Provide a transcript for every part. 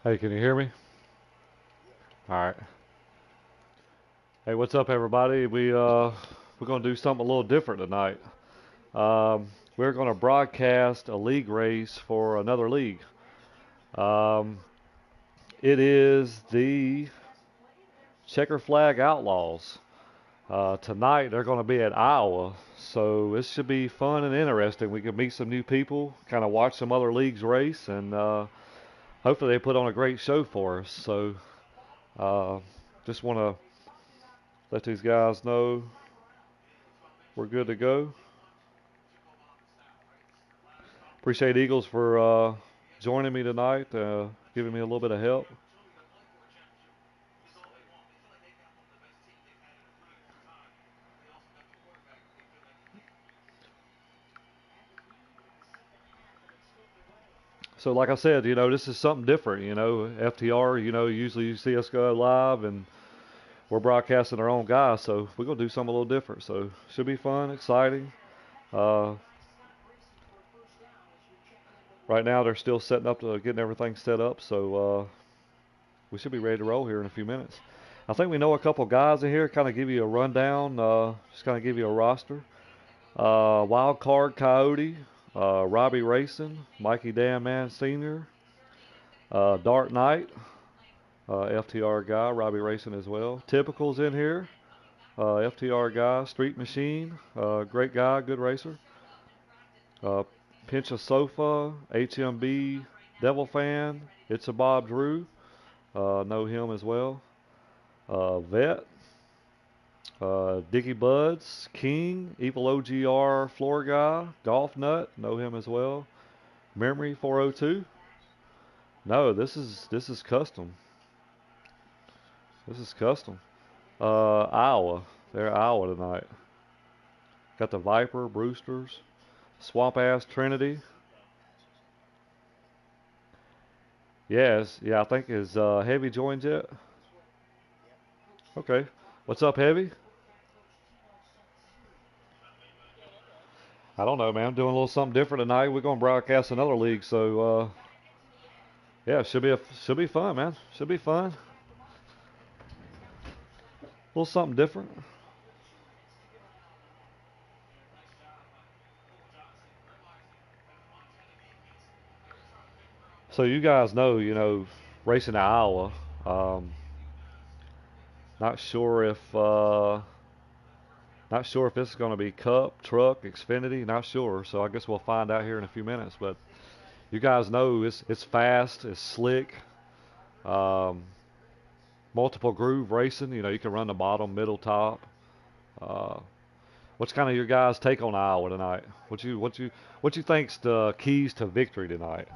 Hey, can you hear me? All right. Hey, what's up, everybody? We're gonna do something a little different tonight. We're gonna broadcast a league race for another league. Um, it is the Checker Flag Outlaws. Tonight they're gonna be at Iowa, so this should be fun and interesting. We can meet some new people, kind of watch some other leagues race, and hopefully they put on a great show for us. So uh, just want to let these guys know we're good to go. Appreciate Eagles for joining me tonight, giving me a little bit of help. So, like I said, this is something different. FTR, usually you see us go live and we're broadcasting our own guys. So, we're going to do something a little different. So, should be fun, exciting. Uh, right now, they're still setting up to getting everything set up. So, we should be ready to roll here in a few minutes. I think we know a couple guys in here. Kind of give you a rundown, just kind of give you a roster. Wild Card Coyote, Robbie Racing, Mikey Danman Sr., Dark Knight, FTR guy, Robbie Racing as well. Typical's in here, FTR guy, Street Machine, great guy, good racer. Uh, Pinch a Sofa, HMB, Devil Fan, It's a Bob Drew, know him as well. Vet, Dicky Buds, King, Evil OGR, Floor Guy, Golf Nut, know him as well. Memory 402. No, this is custom. This is custom. Iowa. They're Iowa tonight. Got the Viper, Brewsters, Swamp Ass Trinity. Yes, yeah, I think is Heavy joined yet. Okay. What's up, Heavy? I don't know, man. I'm doing a little something different tonight. We're gonna broadcast another league, so yeah, should be fun, man. Should be fun. A little something different. So you guys know, racing to Iowa. Um, not sure if not sure if this is going to be Cup, Truck, Xfinity. Not sure. So I guess we'll find out here in a few minutes. But you guys know it's fast, it's slick, um, multiple groove racing. You can run the bottom, middle, top. Uh, what's kind of your guys' take on Iowa tonight? What you think's the keys to victory tonight?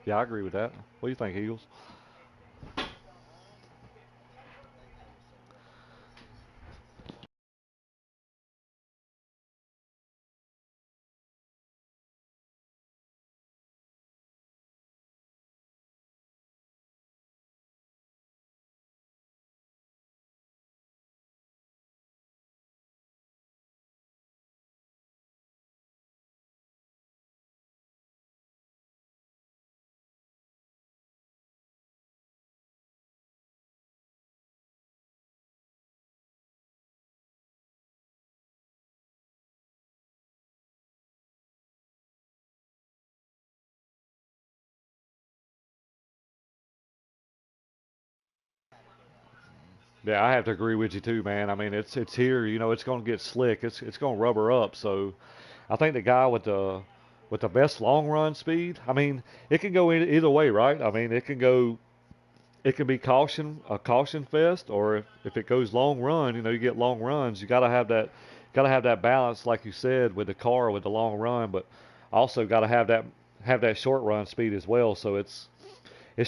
Yeah, I agree with that. What do you think, Eagles? Yeah, I have to agree with you too, man. I mean, it's here. It's going to get slick. It's going to rubber up. So I think the guy with the best long run speed. I mean, it can go either way, right? I mean, it can go. It can be a caution fest, or if it goes long run, you get long runs. You got to have that balance, like you said, with the car with the long run, but also got to have that short run speed as well. So it's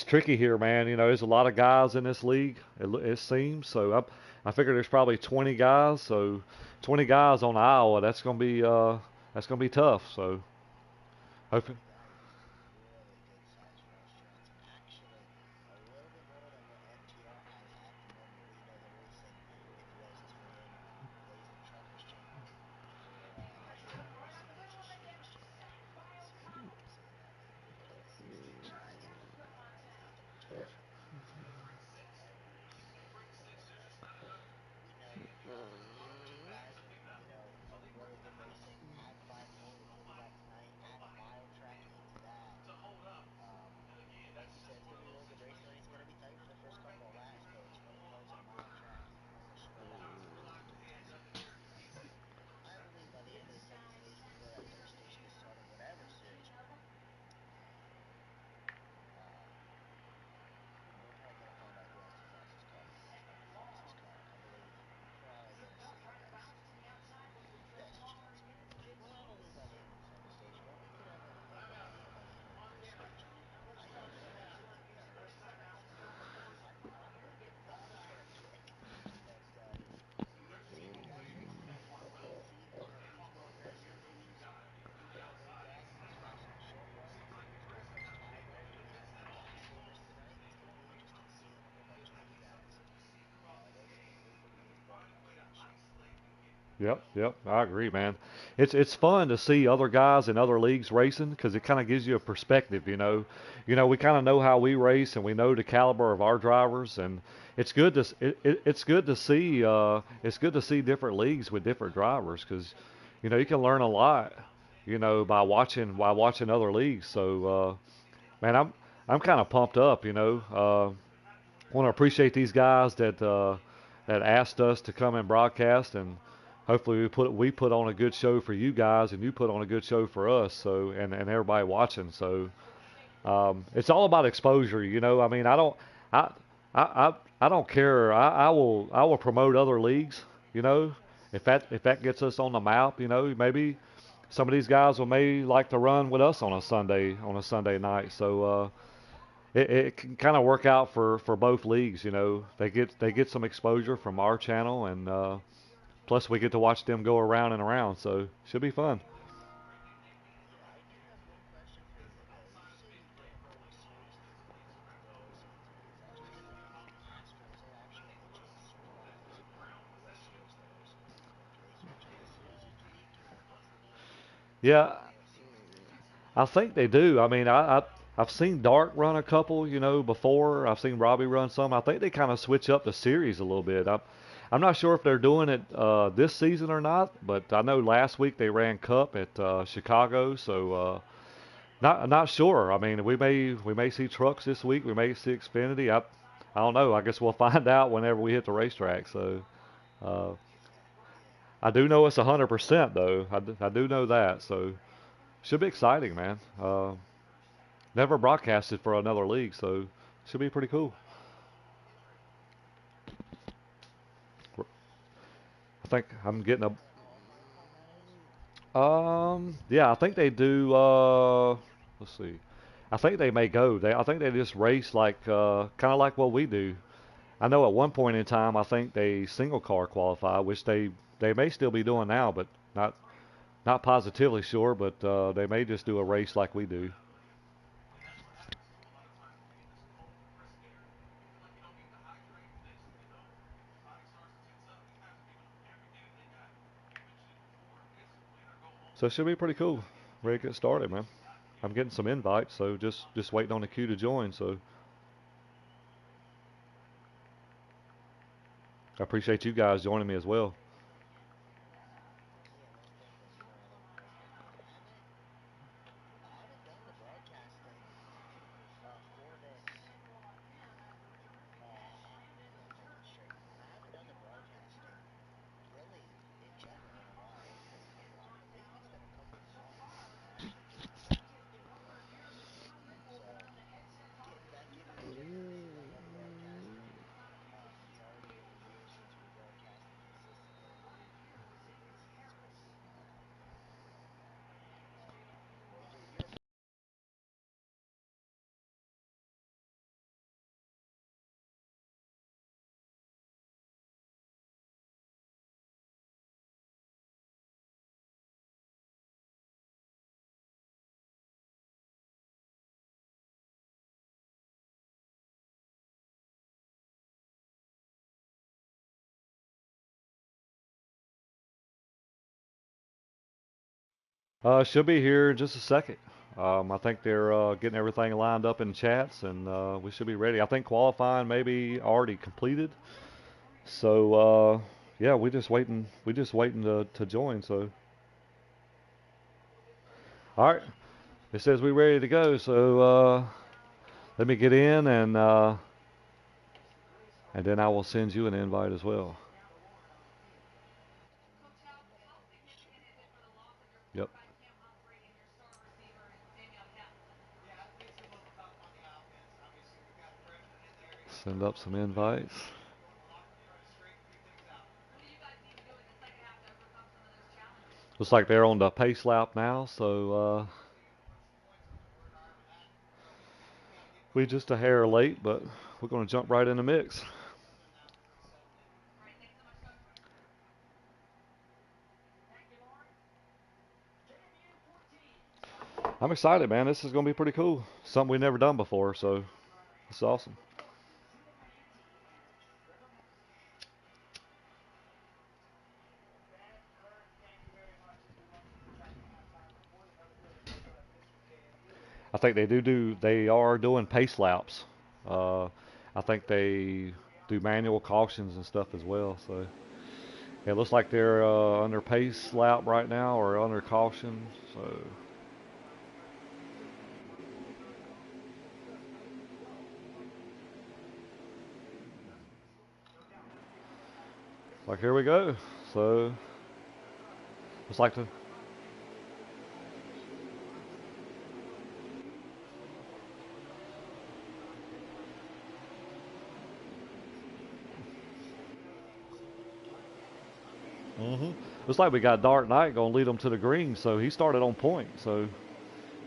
tricky here, man. There's a lot of guys in this league. It seems so. I figure there's probably 20 guys. So 20 guys on Iowa. That's gonna be tough. So hope, Yep, yep, I agree, man. It's fun to see other guys in other leagues racing because it kind of gives you a perspective, you know. We kind of know how we race and we know the caliber of our drivers, and it's good to see it's good to see different leagues with different drivers because you can learn a lot, by watching other leagues. So man, I'm kind of pumped up, want to appreciate these guys that asked us to come and broadcast, and hopefully we put on a good show for you guys, and you put on a good show for us. So and everybody watching. So it's all about exposure. I mean, I I I, I don't care. I will promote other leagues. You know, if that gets us on the map, maybe some of these guys will may like to run with us on a Sunday night. So. It can kind of work out for both leagues. They get some exposure from our channel, and plus we get to watch them go around and around. So should be fun. Yeah, I think they do. I mean, I've seen Dart run a couple, before. I've seen Robbie run some. I think they kind of switch up the series a little bit. I'm not sure if they're doing it this season or not, but I know last week they ran Cup at Chicago, so not sure. I mean, we may see trucks this week. We may see Xfinity. I don't know. I guess we'll find out whenever we hit the racetrack. So uh, I do know it's 100% though. I do know that. So should be exciting, man. Never broadcasted for another league, so should be pretty cool. I think I'm getting yeah, I think they do. Let's see. I think they may go. I think they just race like kind of like what we do. I know at one point in time, I think they single car qualify, which they may still be doing now, but not positively sure. But they may just do a race like we do. So it should be pretty cool. Ready to get started, man. I'm getting some invites, so just waiting on the queue to join. So I appreciate you guys joining me as well. Should be here in just a second. I think they're getting everything lined up in chats, and we should be ready. I think qualifying maybe already completed. So yeah, we just waiting. We just waiting to join. So all right, it says we ready to go. So let me get in, and then I will send you an invite as well. Yep. Send up some invites. Looks like they're on the pace lap now, so we just a hair late, but we're going to jump right in the mix. I'm excited, man. This is going to be pretty cool. Something we've never done before, so it's awesome. I think they are doing pace laps. Uh, I think they do manual cautions and stuff as well. So it looks like they're under pace lap right now or under caution. So like here we go. So looks like the hmm looks like we got Dark Knight going to lead them to the green. So he started on point. So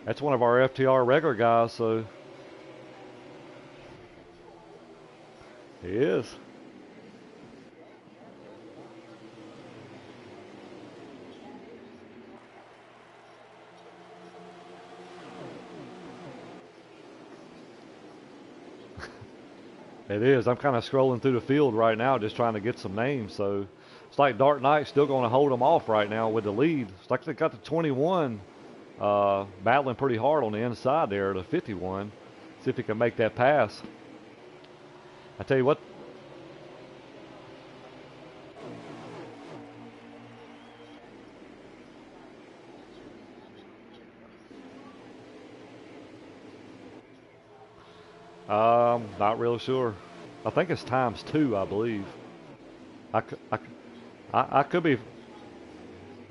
that's one of our FTR regular guys. So he is. It is. I'm kind of scrolling through the field right now, just trying to get some names. So it's like Dark Knight's still going to hold them off right now with the lead. It's like they got the 21 battling pretty hard on the inside there, the 51. See if he can make that pass. I tell you what. Not really sure. I think it's ×2, I believe. I, cou- I, cou- I could be,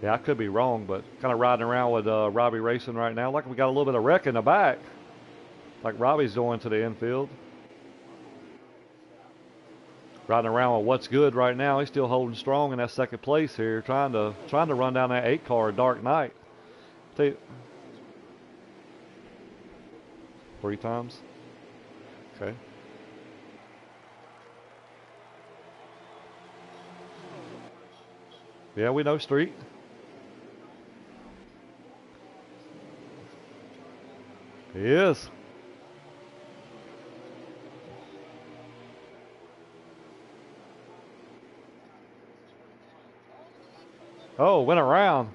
yeah, I could be wrong, but kind of riding around with Robbie Racing right now. Like we got a little bit of wreck in the back. Like Robbie's going to the infield. Riding around with what's good right now. He's still holding strong in that second place here, trying to run down that 8 car, Dark Knight. Tell you, 3 times. Okay. Yeah, we know Street. He is. Oh, went around.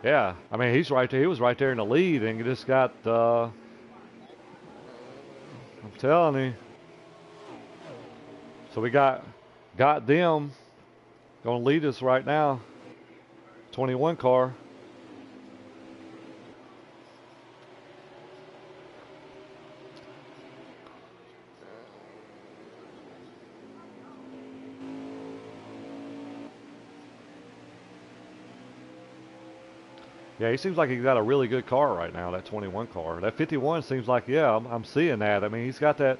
Yeah, I mean he's right there. He was right there in the lead, and he just got. I'm telling you. So we got them going to lead us right now. 21 car. Yeah, he seems like he's got a really good car right now. That 21 car. That 51 seems like I'm seeing that. I mean he's got that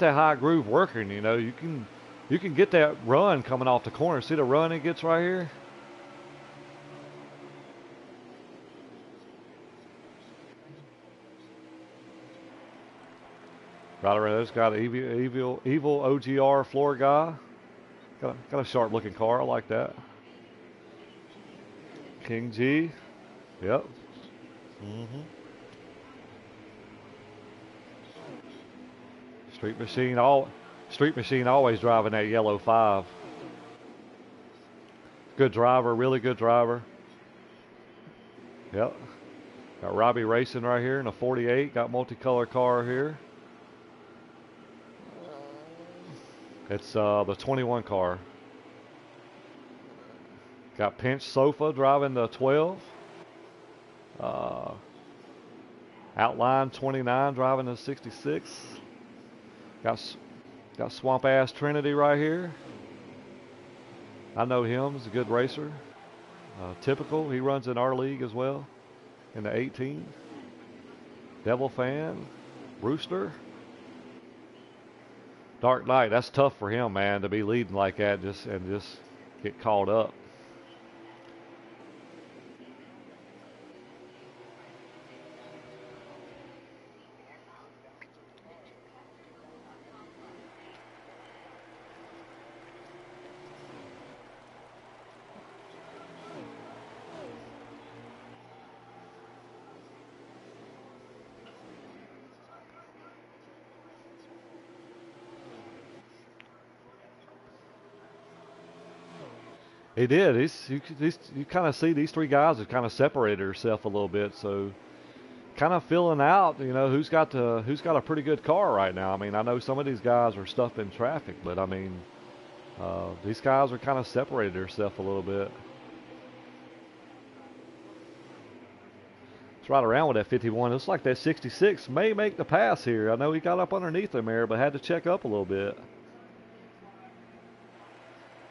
high groove working. You know you can get that run coming off the corner. See the run he gets right here. Right around this got an evil OGR floor guy. Got a sharp looking car. I like that. King G. Yep. hmm Street Machine Street Machine always driving that yellow 5. Good driver, really good driver. Yep. Got Robbie Racing right here in a 48. Got multicolor car here. It's the 21 car. Got Pinch Sofa driving the 12. Uh, Outline 29 driving the 66. Got Swamp Ass Trinity right here. I know him. He's a good racer. Typical. He runs in our league as well in the 18. Devil Fan. Rooster. Dark Knight. That's tough for him, man, to be leading like that and just get caught up. He did. You kind of see these three guys have kind of separated themselves a little bit, so kind of filling out, who's got a pretty good car right now. I mean, I know some of these guys are stuck in traffic, but I mean, these guys are kind of separated themselves a little bit. It's right around with that 51. Looks like that 66 may make the pass here. I know he got up underneath him there, but had to check up a little bit.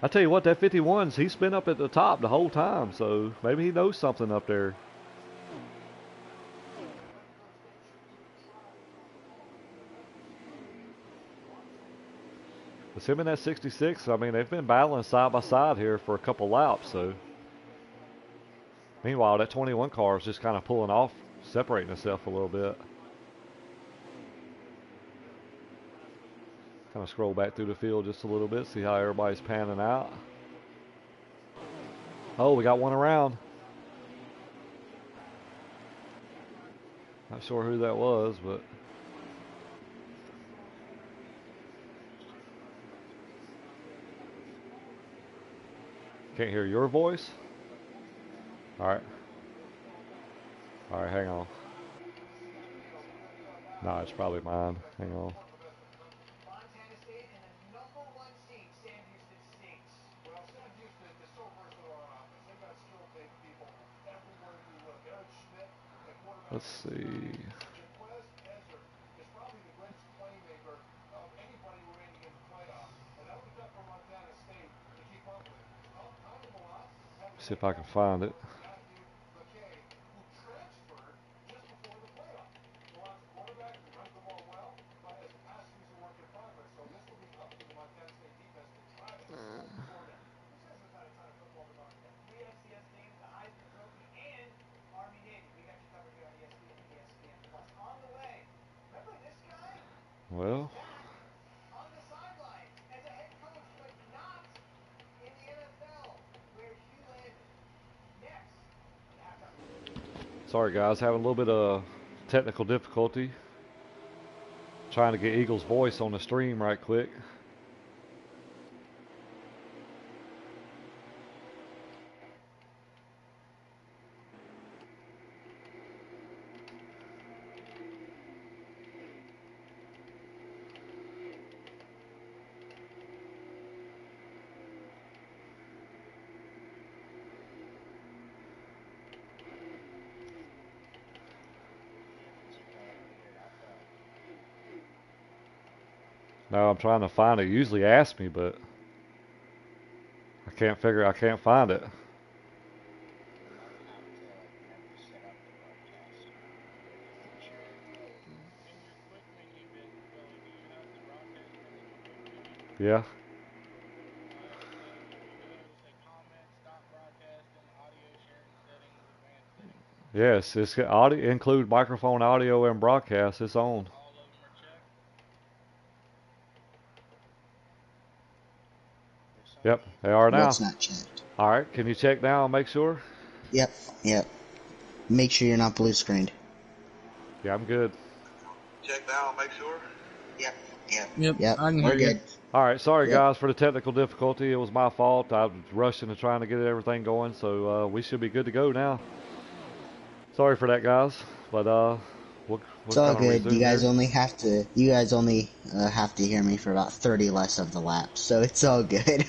I tell you what, that 51's, he's been up at the top the whole time, so maybe he knows something up there. It's him and that 66. I mean, they've been battling side by side here for a couple laps, so. Meanwhile, that 21 car is just kind of pulling off, separating itself a little bit. Kind of scroll back through the field just a little bit, see how everybody's panning out. Oh, we got one around. Not sure who that was, but. Can't hear your voice? Alright. Alright, hang on. No, it's probably mine. Hang on. Let's see. See if I can find it. Well, sorry guys, having a little bit of technical difficulty. Trying to get Eagle's voice on the stream right quick. No, I'm trying to find it. Usually ask me, but I can't find it. Yeah. Yes, it's got audio, include microphone, audio, and broadcast. It's on. Yep, they are now. What's not checked? All right, can you check now and make sure? Yep. Make sure you're not blue screened. Yeah, I'm good. Check now and make sure. Yep. I can We're hear you. good. All right, sorry Yep. guys for the technical difficulty. It was my fault. I was rushing and trying to get everything going, so we should be good to go now. Sorry for that, guys, but we'll It's all kind of good. resume You guys here. only have to hear me for about 30 less of the laps, so it's all good.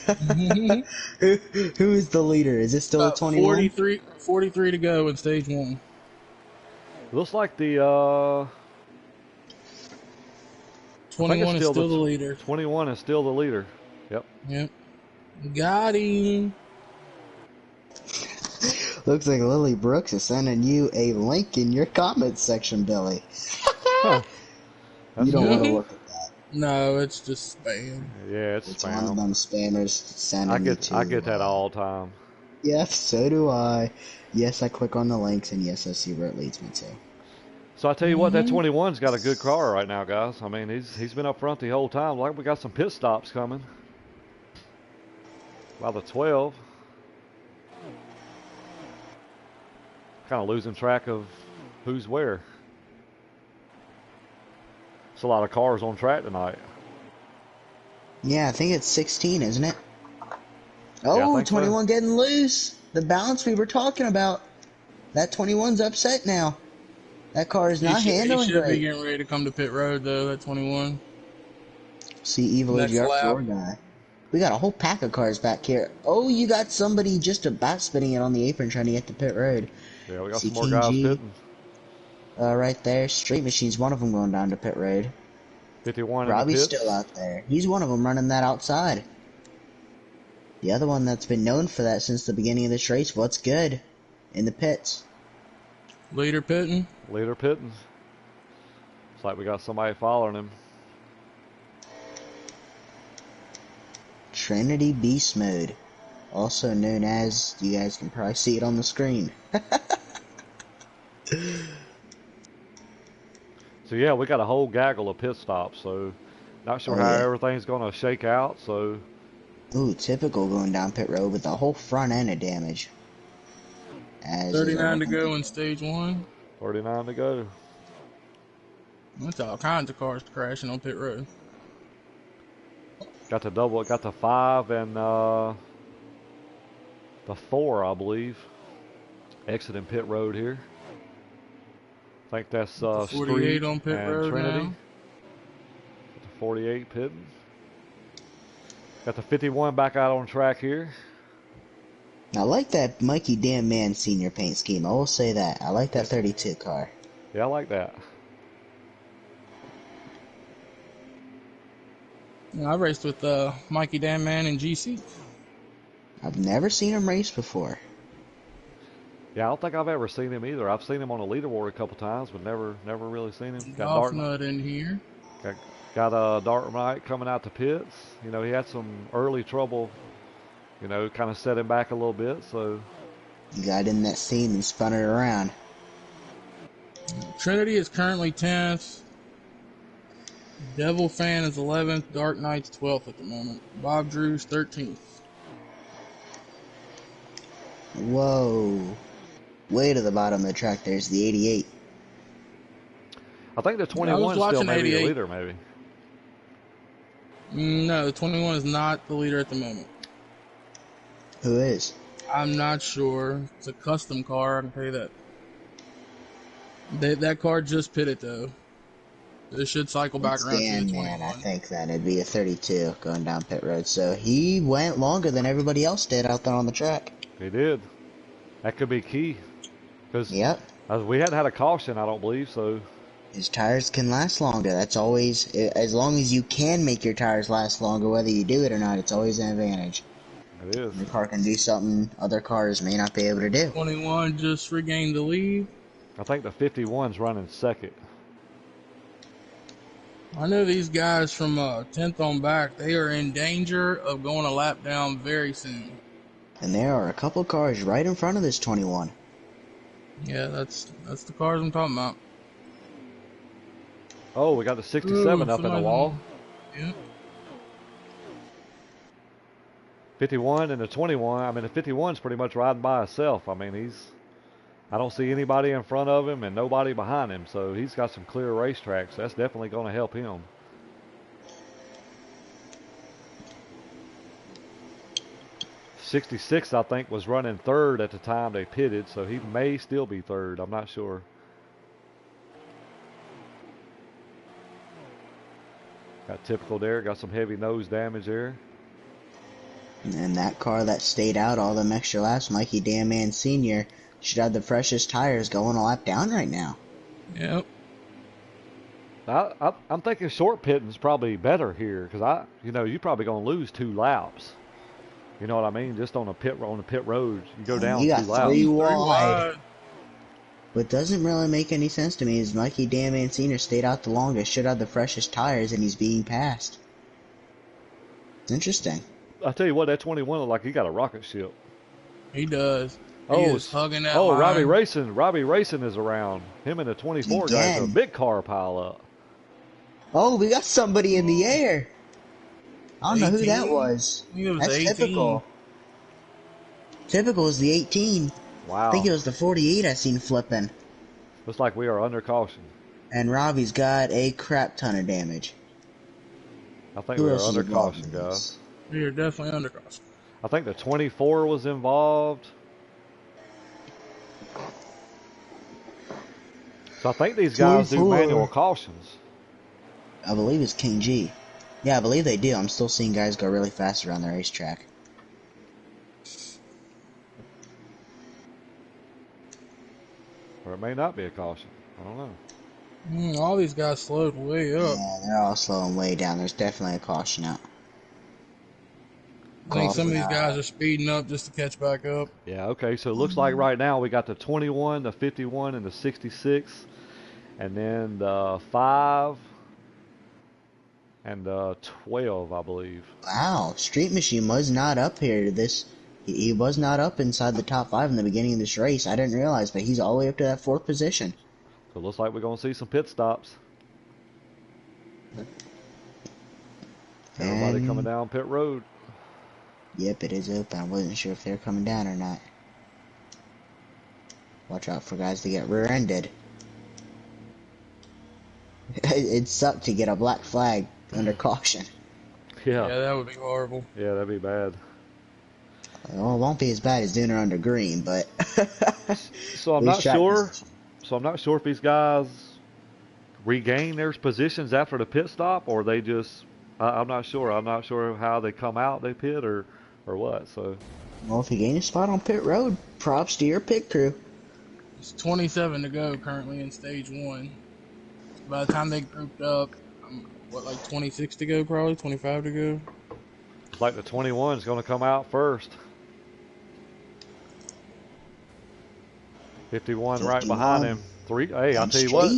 Who is the leader? Is it still a About 21? 43 to go in stage one. Looks like the 21 is still the leader. 21 is still the leader. Yep. Yep. Got him. Looks like Lily Brooks is sending you a link in your comments section, Billy. Huh. You don't want to Mhm. look at that. No, it's just spam. Yeah, it's It's one of spam. them spammers sending I to, get that all the time. Yes, so do I. Yes, I click on the links, and yes, I see where it leads me to. So I tell you what, that Mhm. 21's got a good car right now, guys. I mean, he's been up front the whole time. Like we got some pit stops coming. While the 12 kind of losing track of who's where. It's a lot of cars on track tonight. Yeah, I think it's 16, isn't it? Yeah, I Oh, think so. 21 getting loose. The balance we were talking about. That 21's upset now. That car is He not handling should be great. getting ready to come to pit road though. That 21 See, Evil is next your lap. floor guy. We got a whole pack of cars back here. Oh, you got somebody just about spinning it on the apron trying to get to pit road. Yeah, we got See some more King guys G pitting. right there. Straight Machine's one of them going down to pit road. 51 in the Robbie's pits. still out there. He's one of them running that outside. The other one that's been known for that since the beginning of this race, what's good? In the pits. Leader pitting. Leader pitting. It's like we got somebody following him. Trinity Beast Mode. Also known as, you guys can probably see it on the screen. So yeah, we got a whole gaggle of pit stops. So not sure how everything's gonna shake out. So. Ooh, typical going down pit road with the whole front end of damage. As 39 to go in stage 1. 39 to go. That's all kinds of cars crashing on pit road. Got the double. Got the 5 and the 4, I believe. Exiting pit road here. I think that's 48 Street on pit and road Trinity. now. Got the 48 pitting. Got the 51 back out on track here. I like that Mikey Damn Man senior paint scheme. I will say that. I like that 32 car. Yeah, I like that. Yeah, I raced with Mikey Dan Man and GC. I've never seen him race before. Yeah, I don't think I've ever seen him either. I've seen him on a leaderboard a couple times, but never really seen him. Got Golf nut in here. Got a Dark Knight coming out the pits. You know, he had some early trouble, you know, kind of set him back a little bit. So You got in that scene and spun it around. Trinity is currently 10th. Devil Fan is 11th. Dark Knight's 12th at the moment. Bob Drew's 13th. Whoa. Way to the bottom of the track, there's the 88. I think the 21 is still maybe the leader, maybe. No, the 21 is not the leader at the moment. Who is? I'm not sure. It's a custom car, I can tell you that. That car just pitted, though. It should cycle back around to the 21. Man, I think that it'd be a 32 going down pit road. So he went longer than everybody else did out there on the track. He did. That could be key. Because Yep. we hadn't had a caution, I don't believe, so. His tires can last longer. That's always, as long as you can make your tires last longer, whether you do it or not, it's always an advantage. It is. Your car can do something other cars may not be able to do. 21 just regained the lead. I think the 51's running second. I know these guys from 10th on back, they are in danger of going a lap down very soon. And there are a couple cars right in front of this 21. Yeah, that's the cars I'm talking about. Oh, we got the 67 up in the wall. Yeah. 51 and the 21. I mean, the 51's pretty much riding by himself. I mean, I don't see anybody in front of him and nobody behind him, so he's got some clear racetracks. So that's definitely going to help him. '66, I think, was running third at the time they pitted, so he may still be third. I'm not sure. Got typical there. Got some heavy nose damage there. And that car that stayed out all them extra laps, Mikey Damn Man Sr., should have the freshest tires going a lap down right now. Yep. I'm thinking short pitting's probably better here because you're probably going to lose 2 laps. You know what I mean? Just on the pit road, you go down 2 laps. You got 3 wide. What doesn't really make any sense to me is Mikey Damn Man Sr. stayed out the longest, should have the freshest tires, and he's being passed. It's interesting. I tell you what, that 21 looked like he got a rocket ship. He does. He is hugging that line. Robbie Racing is around. Him and the 24 guys, a big car pile up. Oh, we got somebody in the air. I don't know who 18? that was. I think it was That's 18. typical. Typical is the 18. Wow. I think it was the 48 I seen flipping. Looks like we are under caution. And Robbie's got a crap ton of damage. I think Who we are else is under involved caution, in guys. this? We are definitely under caution. I think the 24 was involved. So I think these guys do 24. manual cautions. I believe it's King G. Yeah, I believe they do. I'm still seeing guys go really fast around the racetrack. Or it may not be a caution. I don't know. All these guys slowed way up. Yeah, they're all slowing way down. There's definitely a caution out. I think some of these guys are speeding up just to catch back up. Yeah, okay. So it looks like right now we got the 21, the 51, and the 66. And then the 5 and the 12, I believe. Wow, Street Machine was not up here to this. He was not up inside the top 5 in the beginning of this race. I didn't realize, but he's all the way up to that 4th position. So it looks like we're going to see some pit stops. Everybody coming down pit road. Yep, it is open. I wasn't sure if they're coming down or not. Watch out for guys to get rear-ended. It'd suck to get a black flag under caution. Yeah, that would be horrible. Yeah, that'd be bad. Well, it won't be as bad as doing it under green, but... So I'm not sure. So I'm not sure if these guys regain their positions after the pit stop, or they just... I'm not sure. I'm not sure how they come out, they pit, or what. So. Well, if you gain a spot on pit road, props to your pit crew. It's 27 to go currently in stage 1. By the time they grouped up, what, like 26 to go probably? 25 to go? It's like the 21 is going to come out first. 51 right behind him. Hey, I'll tell you what.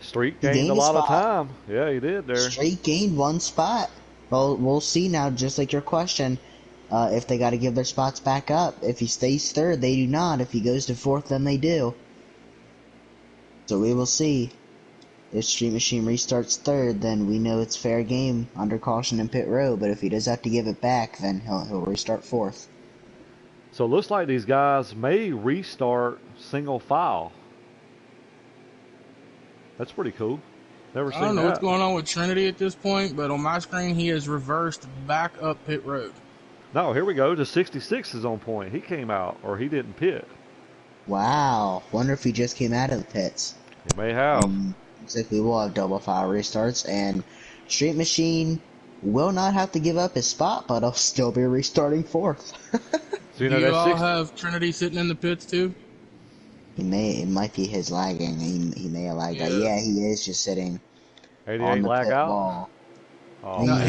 Street gained a lot of time. Yeah, he did there. Street gained 1 spot. Well, we'll see now, just like your question, if they got to give their spots back up. If he stays 3rd, they do not. If he goes to 4th, then they do. So we will see. If Street Machine restarts 3rd, then we know it's fair game under caution in pit road. But if he does have to give it back, then he'll restart 4th. So it looks like these guys may restart single file. That's pretty cool. Never seen that. I don't know what's going on with Trinity at this point, but on my screen he has reversed back up pit road. No, here we go. The 66 is on point. He came out, or he didn't pit. Wow. Wonder if he just came out of the pits. He may have. Looks like we will have double file restarts, and Street Machine will not have to give up his spot, but he'll still be restarting 4th. So, Do you all have Trinity sitting in the pits too? It might be his lagging. He may have lagged out. Yeah, he is just sitting 88 on the lag pit out? wall. Oh, No, man.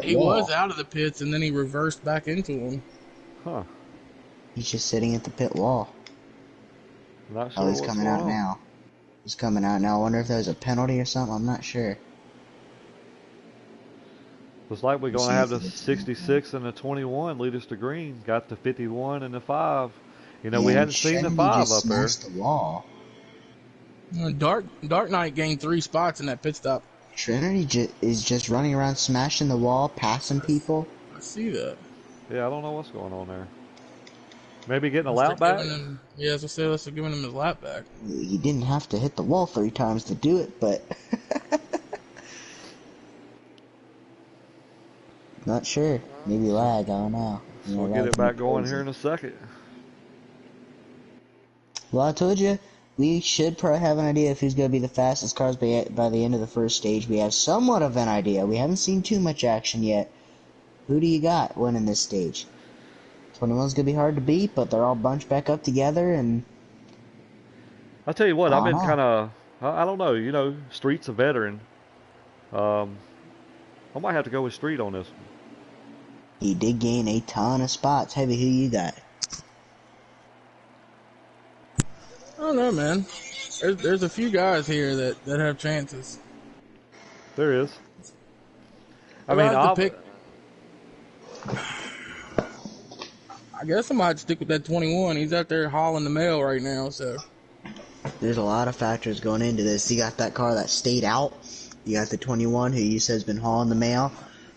he was out of the pits, and then he reversed back into them. Huh. He's just sitting at the pit wall. Not sure Oh, he's what's coming going out on. now. He's coming out now. I wonder if there's a penalty or something. I'm not sure. Looks like we're going to have the 66 and the 21 lead us to green. Got the 51 and the 5. You know, we hadn't seen the 5 up there. The wall. Dark Knight gained 3 spots in that pit stop. Trinity is just running around smashing the wall, passing people. I see that. Yeah, I don't know what's going on there. Maybe getting a lap back? Yeah, as I said, let's giving him his lap back. He didn't have to hit the wall 3 times to do it, but... Not sure. Maybe lag, I don't know. So we'll get it back going here in a second. Well, I told you, we should probably have an idea of who's going to be the fastest cars by the end of the first stage. We have somewhat of an idea. We haven't seen too much action yet. Who do you got winning this stage? 21's going to be hard to beat, but they're all bunched back up together, and... I'll tell you what, I've been kind of... I don't know, you know, Street's a veteran. I might have to go with Street on this one. He did gain a ton of spots. Heavy, who you got? I don't know, man. There's a few guys here that have chances. There is. I mean, I guess I might stick with that 21. He's out there hauling the mail right now, so. There's a lot of factors going into this. You got that car that stayed out. You got the 21, who you said has been hauling the mail.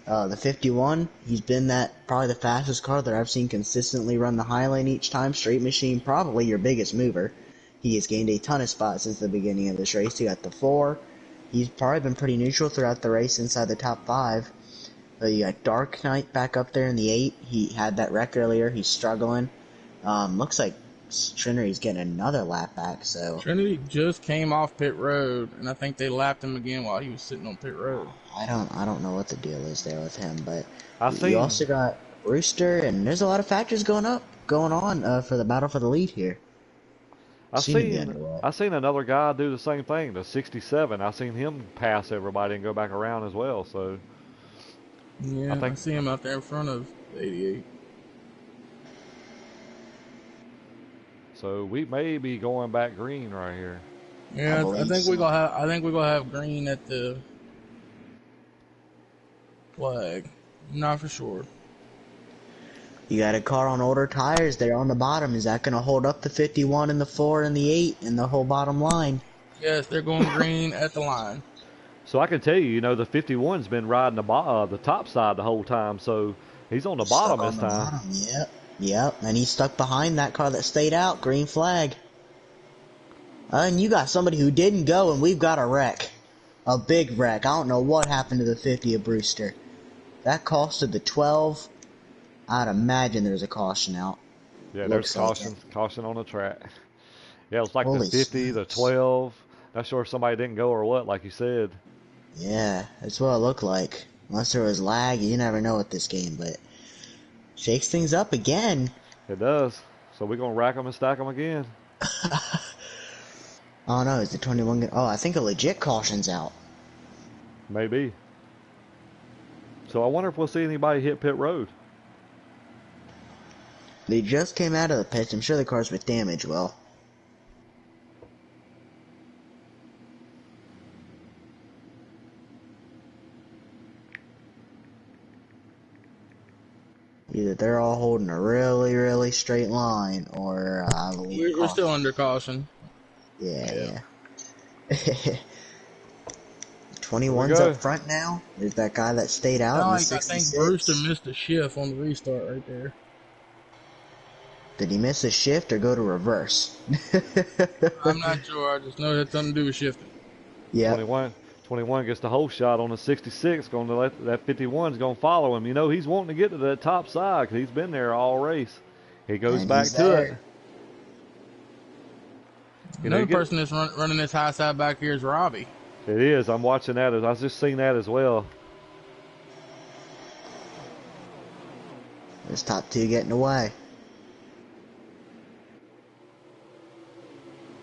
The 51, he's been probably the fastest car that I've seen consistently run the high lane each time. Street Machine, probably your biggest mover. He has gained a ton of spots since the beginning of this race. You got the 4. He's probably been pretty neutral throughout the race inside the top 5. You got Dark Knight back up there in the 8. He had that wreck earlier. He's struggling. Looks like Trinity's getting another lap back, so... Trinity just came off pit road, and I think they lapped him again while he was sitting on pit road. I don't know what the deal is there with him, but I you also got Rooster, and there's a lot of factors going on for the battle for the lead here. I seen another guy do the same thing, the 67. I seen him pass everybody and go back around as well. So yeah, I see him out there in front of the 88. So we may be going back green right here. Yeah, I think we're gonna have green at the flag. Not for sure. You got a car on older tires there on the bottom. Is that going to hold up the 51 and the 4 and the 8 and the whole bottom line? Yes, they're going green at the line. So I can tell you, the 51's been riding the top side the whole time, so he's on the bottom this time. Yep, and he's stuck behind that car that stayed out. Green flag. And you got somebody who didn't go, and we've got a wreck. A big wreck. I don't know what happened to the 50 of Brewster. That costed the 12. I'd imagine there's a caution out. Yeah, there's caution on the track. Yeah, it's like the 50, the 12. Not sure if somebody didn't go or what, like you said. Yeah, that's what it looked like. Unless there was lag, you never know with this game, but shakes things up again. It does. So we're going to rack them and stack them again. Oh no, is the 21 oh, I think a legit caution's out. Maybe. So I wonder if we'll see anybody hit pit road. They just came out of the pits. I'm sure the cars with damage will. Either they're all holding a really, really straight line, or I believe we're still under caution. Yeah. 21's up front now. There's that guy that stayed out. I think Brewster missed a shift on the restart right there. Did he miss a shift or go to reverse? I'm not sure. I just know it had something to do with shifting. Yeah. 21 gets the whole shot on the 66. Going to let that 51's going to follow him. He's wanting to get to that top side because he's been there all race. He goes back to it. Another person that's running this high side back here is Robbie. It is. I'm watching that. I just seen that as well. This top two getting away.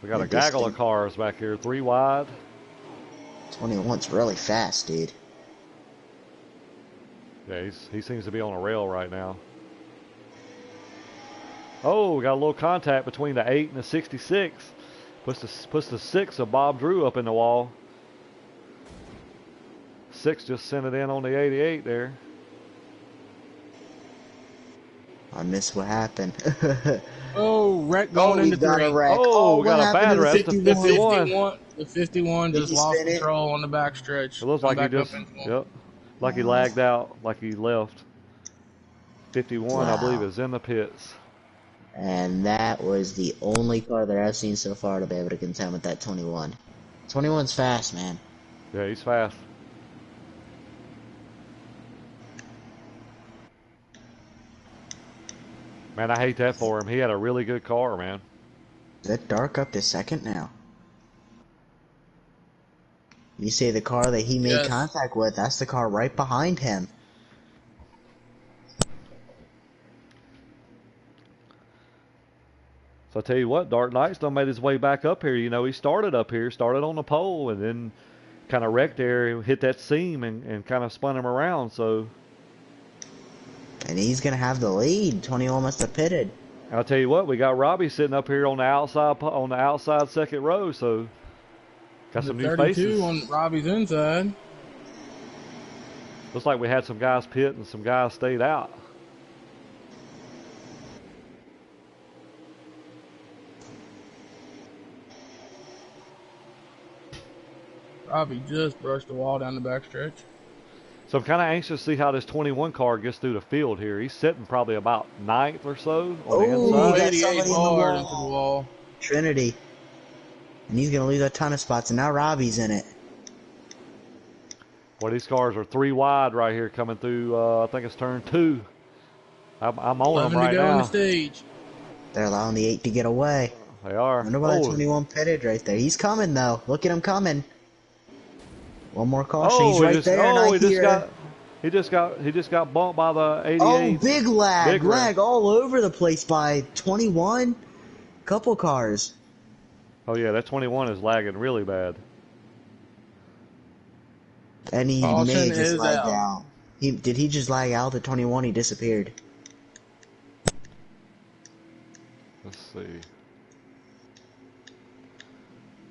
We got a gaggle of cars back here, 3 wide. 21's really fast, dude. Yeah, he seems to be on a rail right now. Oh, we got a little contact between the 8 and the 66. Puts the 6 of Bob Drew up in the wall. 6 just sent it in on the 88 there. I missed what happened. Oh, wreck going into 3. Oh, we got a bad wreck. The 51. The 51 just lost control on the backstretch. It looks like he just, like he lagged out, like he left. 51, I believe, is in the pits. And that was the only car that I've seen so far to be able to contend with that 21. 21's fast, man. Yeah, he's fast. Man, I hate that for him. He had a really good car, man. Is that Dark up to second now? You say the car that he made contact with, that's the car right behind him. So I tell you what, Dark Knight's done made his way back up here. He started up here, started on the pole, and then kind of wrecked there, hit that seam, and kind of spun him around. So, and he's gonna have the lead. 21 must have pitted. I'll tell you what, we got Robbie sitting up here on the outside second row. So, got some new faces. 32 on Robbie's inside. Looks like we had some guys pit and some guys stayed out. Robbie just brushed the wall down the backstretch. So I'm kind of anxious to see how this 21 car gets through the field here. He's sitting probably about 9th or so on the inside. 88 hard into the wall. Trinity. And he's going to lose a ton of spots, and now Robbie's in it. Well, these cars are 3 wide right here coming through. I think it's turn 2. I'm on 11 them to right go on the now. stage. They're allowing the 8 to get away. They are. Wonder why that Oh, 21 pitted right there. He's coming though. Look at him coming. One more caution. He's oh, right there, and I hear. he just got bumped by the Oh, 88. big lag, Big rig. lag all over the place by 21. Couple cars. Oh yeah, that 21 is lagging really bad. And he Caution may just is lag out. out. Did he just lag out the 21? He disappeared. Let's see.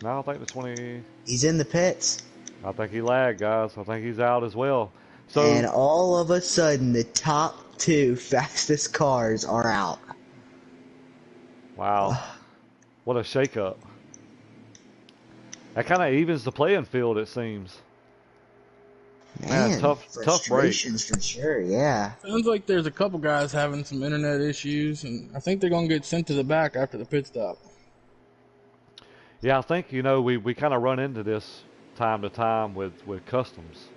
No, I think the 20. He's in the pits. I think he lagged, guys. I think he's out as well. So And all of a sudden, the top 2 fastest cars are out. wow, what a shakeup. That kind of evens the playing field, it seems. Man, tough break. frustrations for sure, yeah. Sounds like there's a couple guys having some internet issues, and I think they're going to get sent to the back after the pit stop. Yeah, I think, we kind of run into this time to time with customs.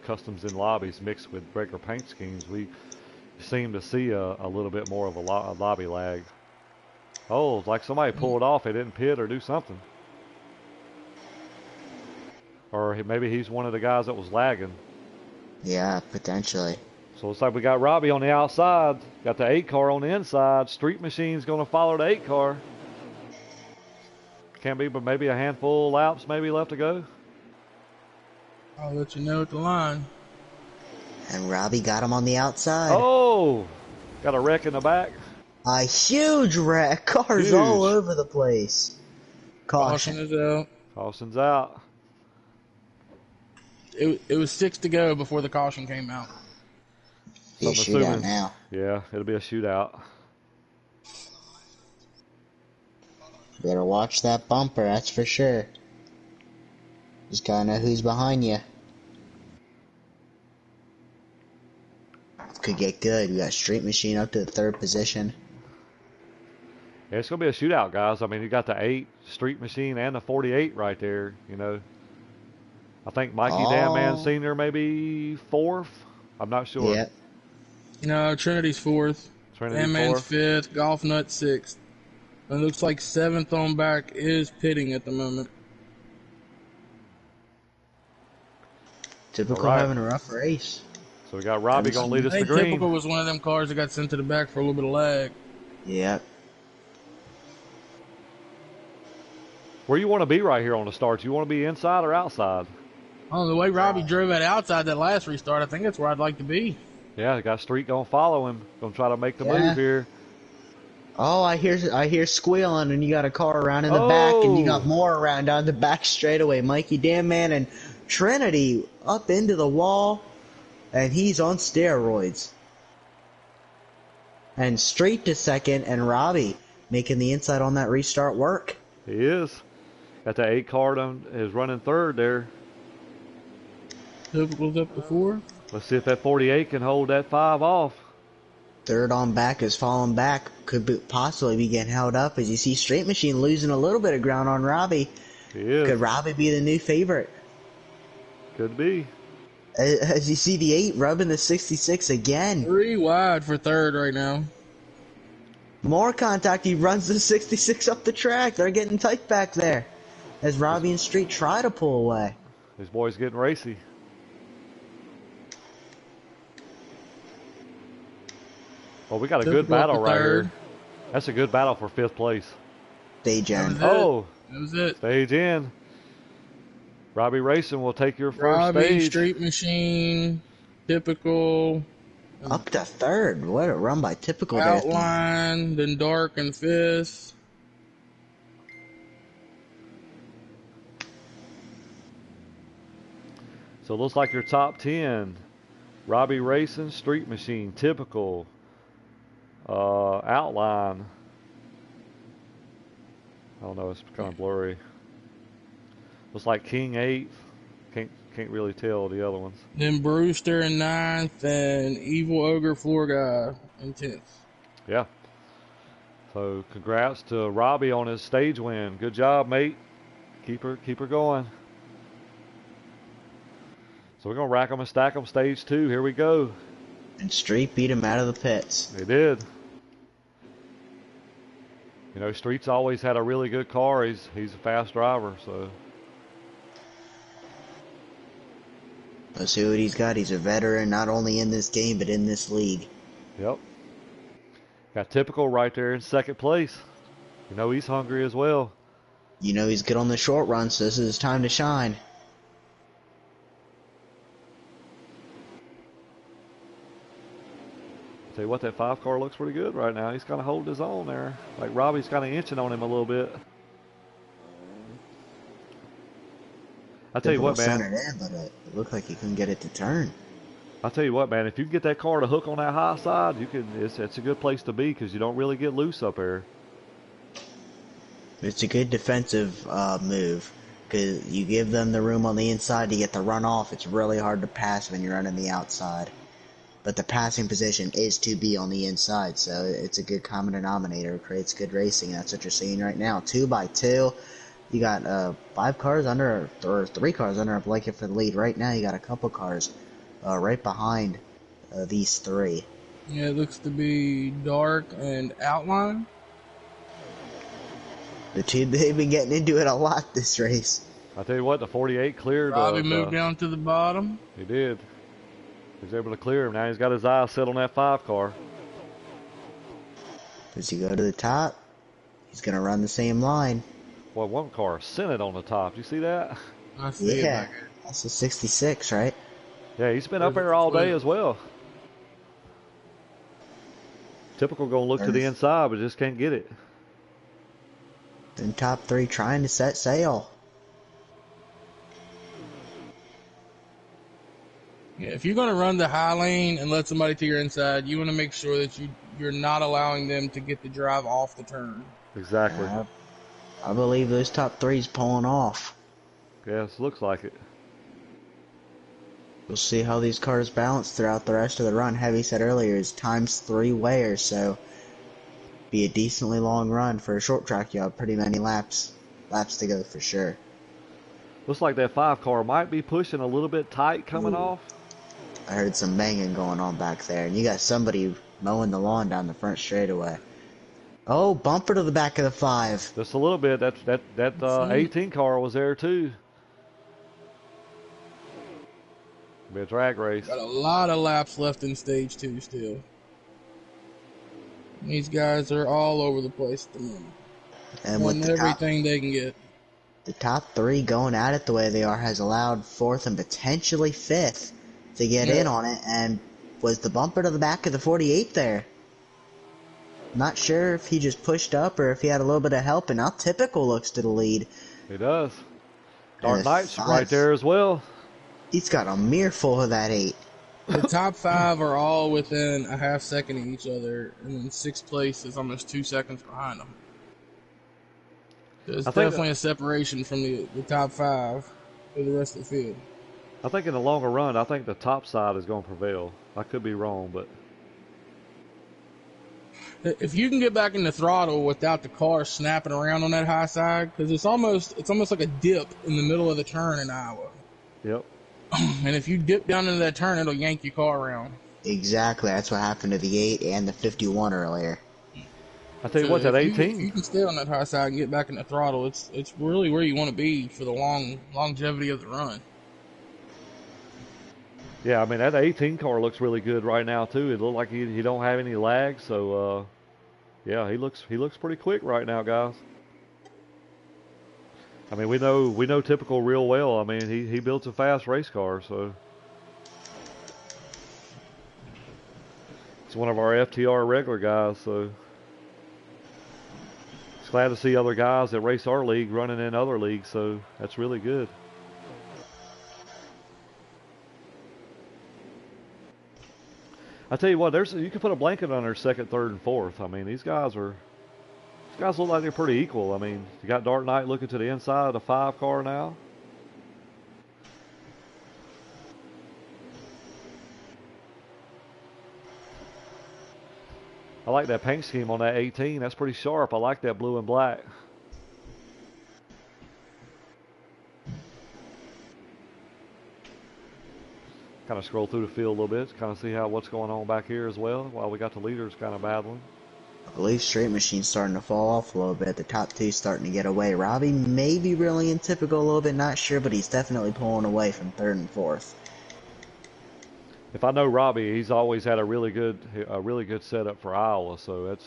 Customs in lobbies mixed with regular paint schemes. We seem to see a little bit more of a lobby lag. Oh, it's like somebody pulled off. They didn't pit or do something. Or maybe he's one of the guys that was lagging. Yeah, potentially. So it looks like we got Robbie on the outside. Got the 8 car on the inside. Street Machine's going to follow the 8 car. Can't be but maybe a handful of laps maybe left to go. I'll let you know at the line. And Robbie got him on the outside. Oh! Got a wreck in the back. A huge wreck. Cars Huge. all over the place. Caution Caution. is out. Caution's out. It was 6 to go before the caution came out. Be a So I'm shootout assuming- now. Yeah, it'll be a shootout. Better watch that bumper, that's for sure. Just gotta know who's behind you. Could get good. We got Street Machine up to the 3rd position. Yeah, it's going to be a shootout, guys. I mean, you got the 8 Street Machine and the 48 right there, I think Mikey Damman Oh. Sr. maybe 4th. I'm not sure. Yep. No, Trinity's 4th. Trinity Man's 4th. 5th. Golf Nut 6th. And it looks like 7th on back is pitting at the moment. Typical All right. having a rough race. So we got Robbie going to lead us I to think green. Typical was one of them cars that got sent to the back for a little bit of lag. Yep. Where you want to be right here on the start? You want to be inside or outside? Oh, the way Robbie drove that outside that last restart, I think that's where I'd like to be. Yeah, the guy Street going to follow him. Going to try to make the Yeah. move here. Oh, I hear squealing, and you got a car around in the back, and you got more around down the back straightaway. Mikey Damman and Trinity up into the wall, and he's on steroids. And straight to 2nd, and Robbie making the inside on that restart work. He is. Got the 8 car is running 3rd there. Typical's up to 4th. Let's see if that 48 can hold that 5 off. 3rd on back is falling back. Possibly be getting held up as you see Street Machine losing a little bit of ground on Robbie. He is. Could Robbie be the new favorite? Could be. As you see the 8 rubbing the 66 again. 3 wide for 3rd right now. More contact. He runs the 66 up the track. They're getting tight back there. As Robbie and Street try to pull away. These boys getting racy. Well, we got a good Typical up battle to right 3rd. here. That's a good battle for 5th place. Stage end. Oh, That was it. stage in. Robbie Racing will take your first Robbie, stage. Street Machine, Typical, Up to 3rd. What a run by Typical there. Outline, then Dark and 5th. So it looks like your top 10. Robbie Racing, Street Machine, Typical, Outline. I don't know, it's kind of blurry. Looks like King 8th. Can't really tell the other ones. Then Brewster in 9th, and Evil Ogre Floor Guy in 10th. Yeah. So congrats to Robbie on his stage win. Good job, mate. Keep her going. So we're going to rack them and stack them. Stage 2. Here we go. And Street beat him out of the pits. They did. You know, Street's always had a really good car. He's a fast driver, so. Let's see what he's got. He's a veteran, not only in this game, but in this league. Yep. Got Typical right there in second place. You know, he's hungry as well. You know he's good on the short run, so this is his time to shine. Tell you what, that 5 car looks pretty good right now. He's kind of holding his own there. Like Robbie's kind of inching on him a little bit. I tell you what, man. Centered in, but it looked like he couldn't get it to turn. I tell you what, man. If you can get that car to hook on that high side, you can. It's a good place to be because you don't really get loose up there. It's a good defensive move because you give them the room on the inside to get the run off. It's really hard to pass when you're running the outside. But the passing position is to be on the inside, so it's a good common denominator. It creates good racing. That's what you're seeing right now. 2 by 2. You got 5 cars under, or 3 cars under a blanket for the lead. Right now, you got a couple cars right behind these 3. Yeah, it looks to be Dark and Outline. The two, they've been getting into it a lot this race. I tell you what, the 48 cleared. Robbie moved down to the bottom. He did. He was able to clear him. Now he's got his eyes set on that 5 car. As you go to the top, he's going to run the same line. Boy, 1 car sent it on the top. You see that? I see it Yeah, back there. that's a 66, right? Yeah, he's been up there all day as well. Typical going to look to the inside, but just can't get it. Then top 3 trying to set sail. Yeah, if you're going to run the high lane and let somebody to your inside, you want to make sure that you're not allowing them to get the drive off the turn. Exactly. I believe those top 3's pulling off. Yes, looks like it. We'll see how these cars balance throughout the rest of the run. Heavy said earlier is times 3 weighers, so be a decently long run for a short track. You have pretty many laps to go for sure. Looks like that 5 car might be pushing a little bit tight coming off. I heard some banging going on back there, and you got somebody mowing the lawn down the front straightaway. Oh, bumper to the back of the 5. Just a little bit. That 18 car was there too. Be a drag race. Got a lot of laps left in stage 2 still. These guys are all over the place at the moment. And with everything they can get. The top 3 going at it the way they are has allowed 4th and potentially 5th to get in on it, and was the bumper to the back of the 48 there. Not sure if he just pushed up or if he had a little bit of help, and now Typical looks to the lead. He does. Dark Knight's right there as well. He's got a mere full of that 8. The top 5 are all within a half second of each other, and then 6th place is almost 2 seconds behind them. There's definitely a separation from the top 5 to the rest of the field. I think in the longer run, I think the top side is going to prevail. I could be wrong, but if you can get back in the throttle without the car snapping around on that high side, because it's almost like a dip in the middle of the turn in Iowa. Yep. And if you dip down into that turn, it'll yank your car around. Exactly. That's what happened to the 8 and the 51 earlier. I tell you what, that 18. If you can stay on that high side and get back in the throttle, it's really where you want to be for the longevity of the run. Yeah, I mean that 18 car looks really good right now too. It looks like he don't have any lag, so yeah, he looks pretty quick right now, guys. I mean we know Typical real well. I mean he builds a fast race car, so it's one of our FTR regular guys. So it's glad to see other guys that race our league running in other leagues. So that's really good. I tell you what, you can put a blanket on their 2nd, 3rd, and 4th. I mean, these guys look like they're pretty equal. I mean, you got Dark Knight looking to the inside of the 5 car now. I like that paint scheme on that 18. That's pretty sharp. I like that blue and black. kind of scroll through the field a little bit, kind of see what's going on back here as well, while we got the leaders kind of battling. I believe Straight Machine's starting to fall off a little bit. The top two starting to get away. Robbie may be really in typical a little bit, not sure, but he's definitely pulling away from third and fourth. If I know Robbie, he's always had a really good setup for Iowa, so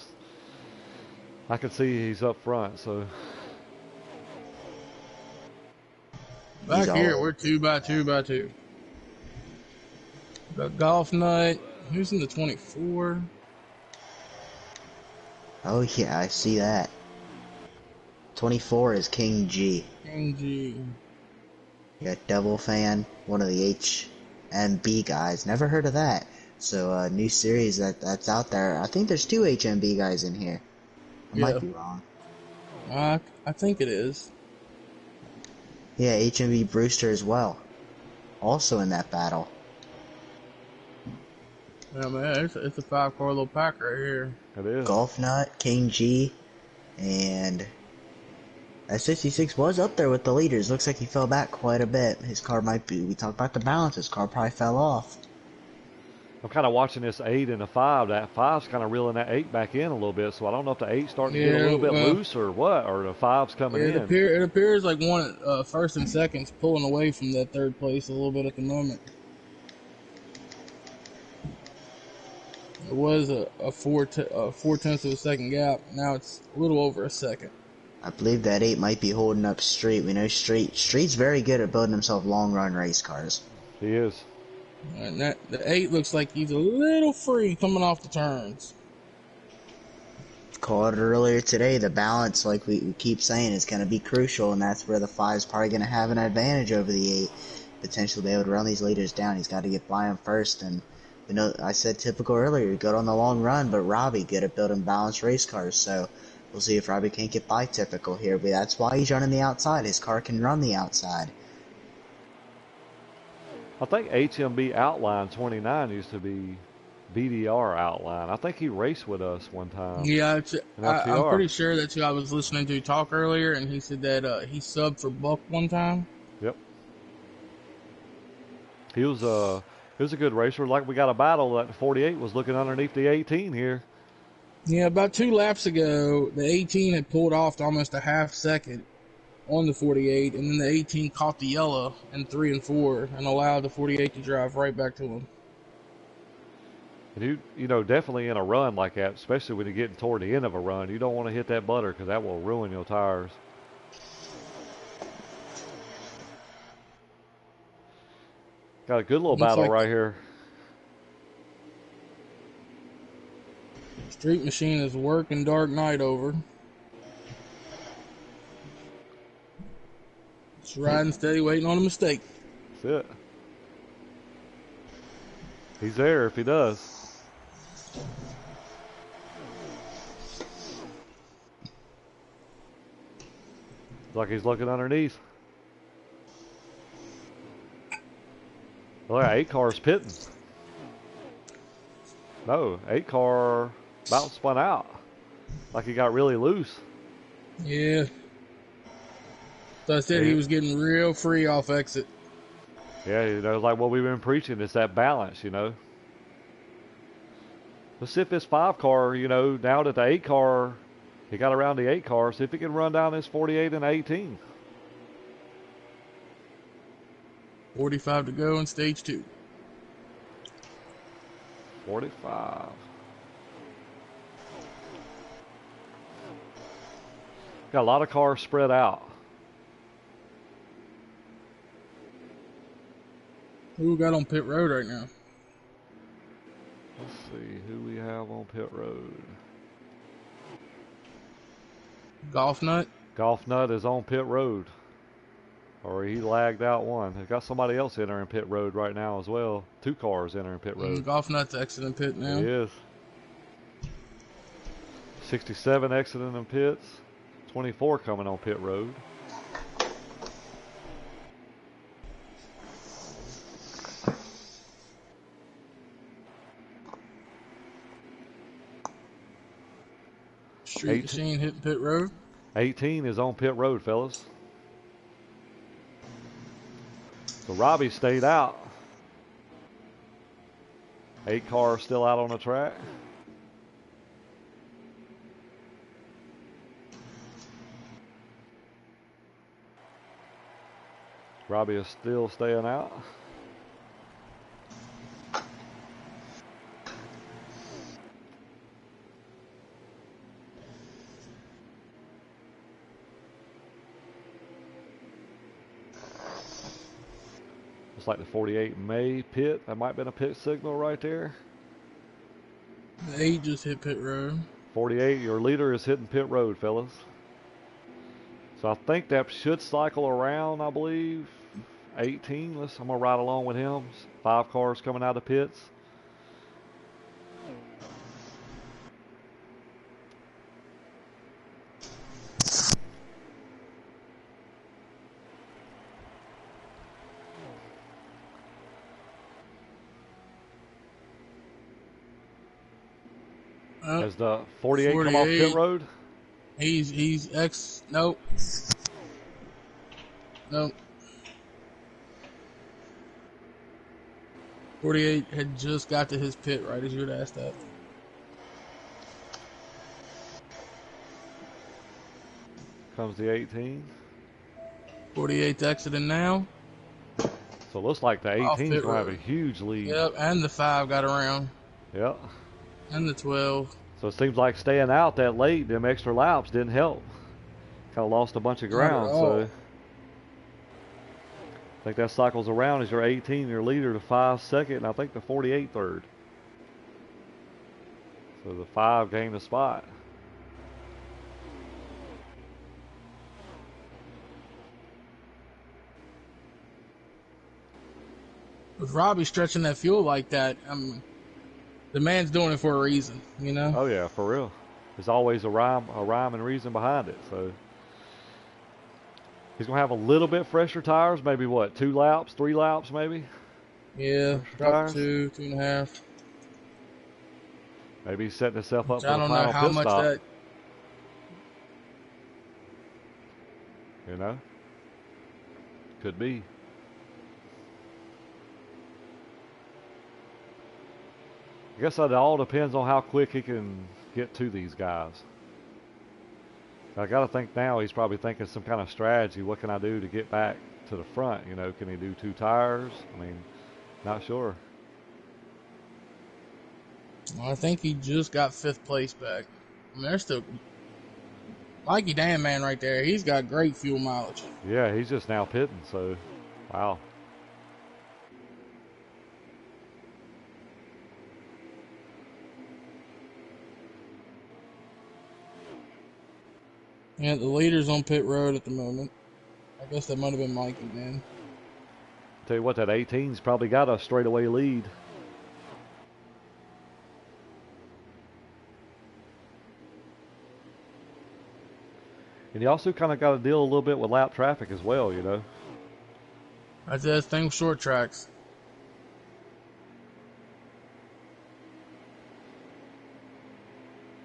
I can see he's up front. So back here, we're 2 by 2 by 2. Got Golf Nut. Who's in the 24? Oh yeah, I see that. 24 is King G. King G. You got Devil Fan, one of the HMB guys. Never heard of that. So new series that's out there. I think there's 2 HMB guys in here. I might be wrong. I think it is. Yeah, HMB Brewster as well. Also in that battle. Yeah, man, it's a 5-car little pack right here. it is. Golf Nut, King G, and S66 was up there with the leaders. Looks like he fell back quite a bit. His car might be, we talked about the balance, his car probably fell off. I'm kind of watching this 8 and the 5. That 5's kind of reeling that 8 back in a little bit, so I don't know if the 8's starting to get a little bit loose or what, or the 5's coming in. It appears like one first and second's pulling away from that third place a little bit at the moment. It was a 4/10 of a second gap. Now it's a little over a second. I believe that 8 might be holding up Street. We know Street's very good at building himself long run race cars. He is. And the 8 looks like he's a little free coming off the turns. Called it earlier today, the balance, like we keep saying, is going to be crucial, and that's where the 5's probably going to have an advantage over the 8. Potentially be able to run these leaders down. He's got to get by him first, and you know, I said typical earlier, good on the long run, but Robbie good at building balanced race cars, so we'll see if Robbie can't get by typical here, but that's why he's running the outside. His car can run the outside. I think HMB Outline 29 used to be BDR Outline. I think he raced with us one time. Yeah, I'm pretty sure that's who I was listening to talk earlier, and he said that he subbed for Buck one time. Yep. He was a good racer. Like we got a battle that the 48 was looking underneath the 18 here. Yeah, about 2 laps ago, the 18 had pulled off to almost a half second on the 48, and then the 18 caught the yellow in 3 and 4 and allowed the 48 to drive right back to him. And you know, definitely in a run like that, especially when you're getting toward the end of a run, you don't want to hit that butter because that will ruin your tires. Got a good little battle right here. Street Machine is working Dark Knight over. Just riding steady, waiting on a mistake. That's it. He's there if he does. Like he's looking underneath. Look, 8 cars pitting. No, 8 car about spun out. Like he got really loose. Yeah. So I said he was getting real free off exit. Yeah, you know, like what we've been preaching, it's that balance, you know. Let's see if this 5 car, you know, now that the 8 car, he got around the 8 car, see if he can run down this 48 and 18. 45 to go in stage 2. 45. Got a lot of cars spread out. Who we got on pit road right now? Let's see who we have on pit road. Golf Nut? Golf Nut is on pit road. Or he lagged out one. They've got somebody else entering pit road right now as well. 2 cars entering pit road. Golf Nut's exiting pit now. He is. 67 exiting in pits. 24 coming on pit road. Street Machine hitting pit road. 18 is on pit road, fellas. So Robbie stayed out. 8 cars still out on the track. Robbie is still staying out. Looks like the 48 may pit. That might have been a pit signal right there. The 8 just hit pit road. 48, your leader is hitting pit road, fellas. So I think that should cycle around, I believe. 18. I'm going to ride along with him. 5 cars coming out of pits. As the 48 come off pit road? He's nope. Nope. 48 had just got to his pit right as you had asked that. Comes the 18. 48's exiting now. So it looks like the 18's going to have a huge lead. Yep, and the 5 got around. Yep. And the 12. So it seems like staying out that late, them extra laps didn't help. Kind of lost a bunch of ground. So I think that cycles around as your 18, your leader, to 5 second, and I think the 48 third. So the 5 gained a spot. With Robbie stretching that fuel like that, the man's doing it for a reason, you know? Oh yeah, for real. There's always a rhyme and reason behind it. So he's gonna have a little bit fresher tires, maybe what, 2 laps, 3 laps, maybe. Yeah, drop 2, 2.5. Maybe he's setting himself up for the I don't know final how pit much stop. that. You know, could be. I guess it all depends on how quick he can get to these guys. I got to think now he's probably thinking some kind of strategy. What can I do to get back to the front? You know, can he do 2 tires? I mean, not sure. Well, I think he just got 5th place back. I mean, there's still Mikey Dan Man right there. He's got great fuel mileage. Yeah, he's just now pitting. So, wow. Yeah, the leader's on pit road at the moment. I guess that might have been Mikey, man. Tell you what, that 18's probably got a straightaway lead. And you also kind of got to deal a little bit with lap traffic as well, you know. That's the thing with short tracks.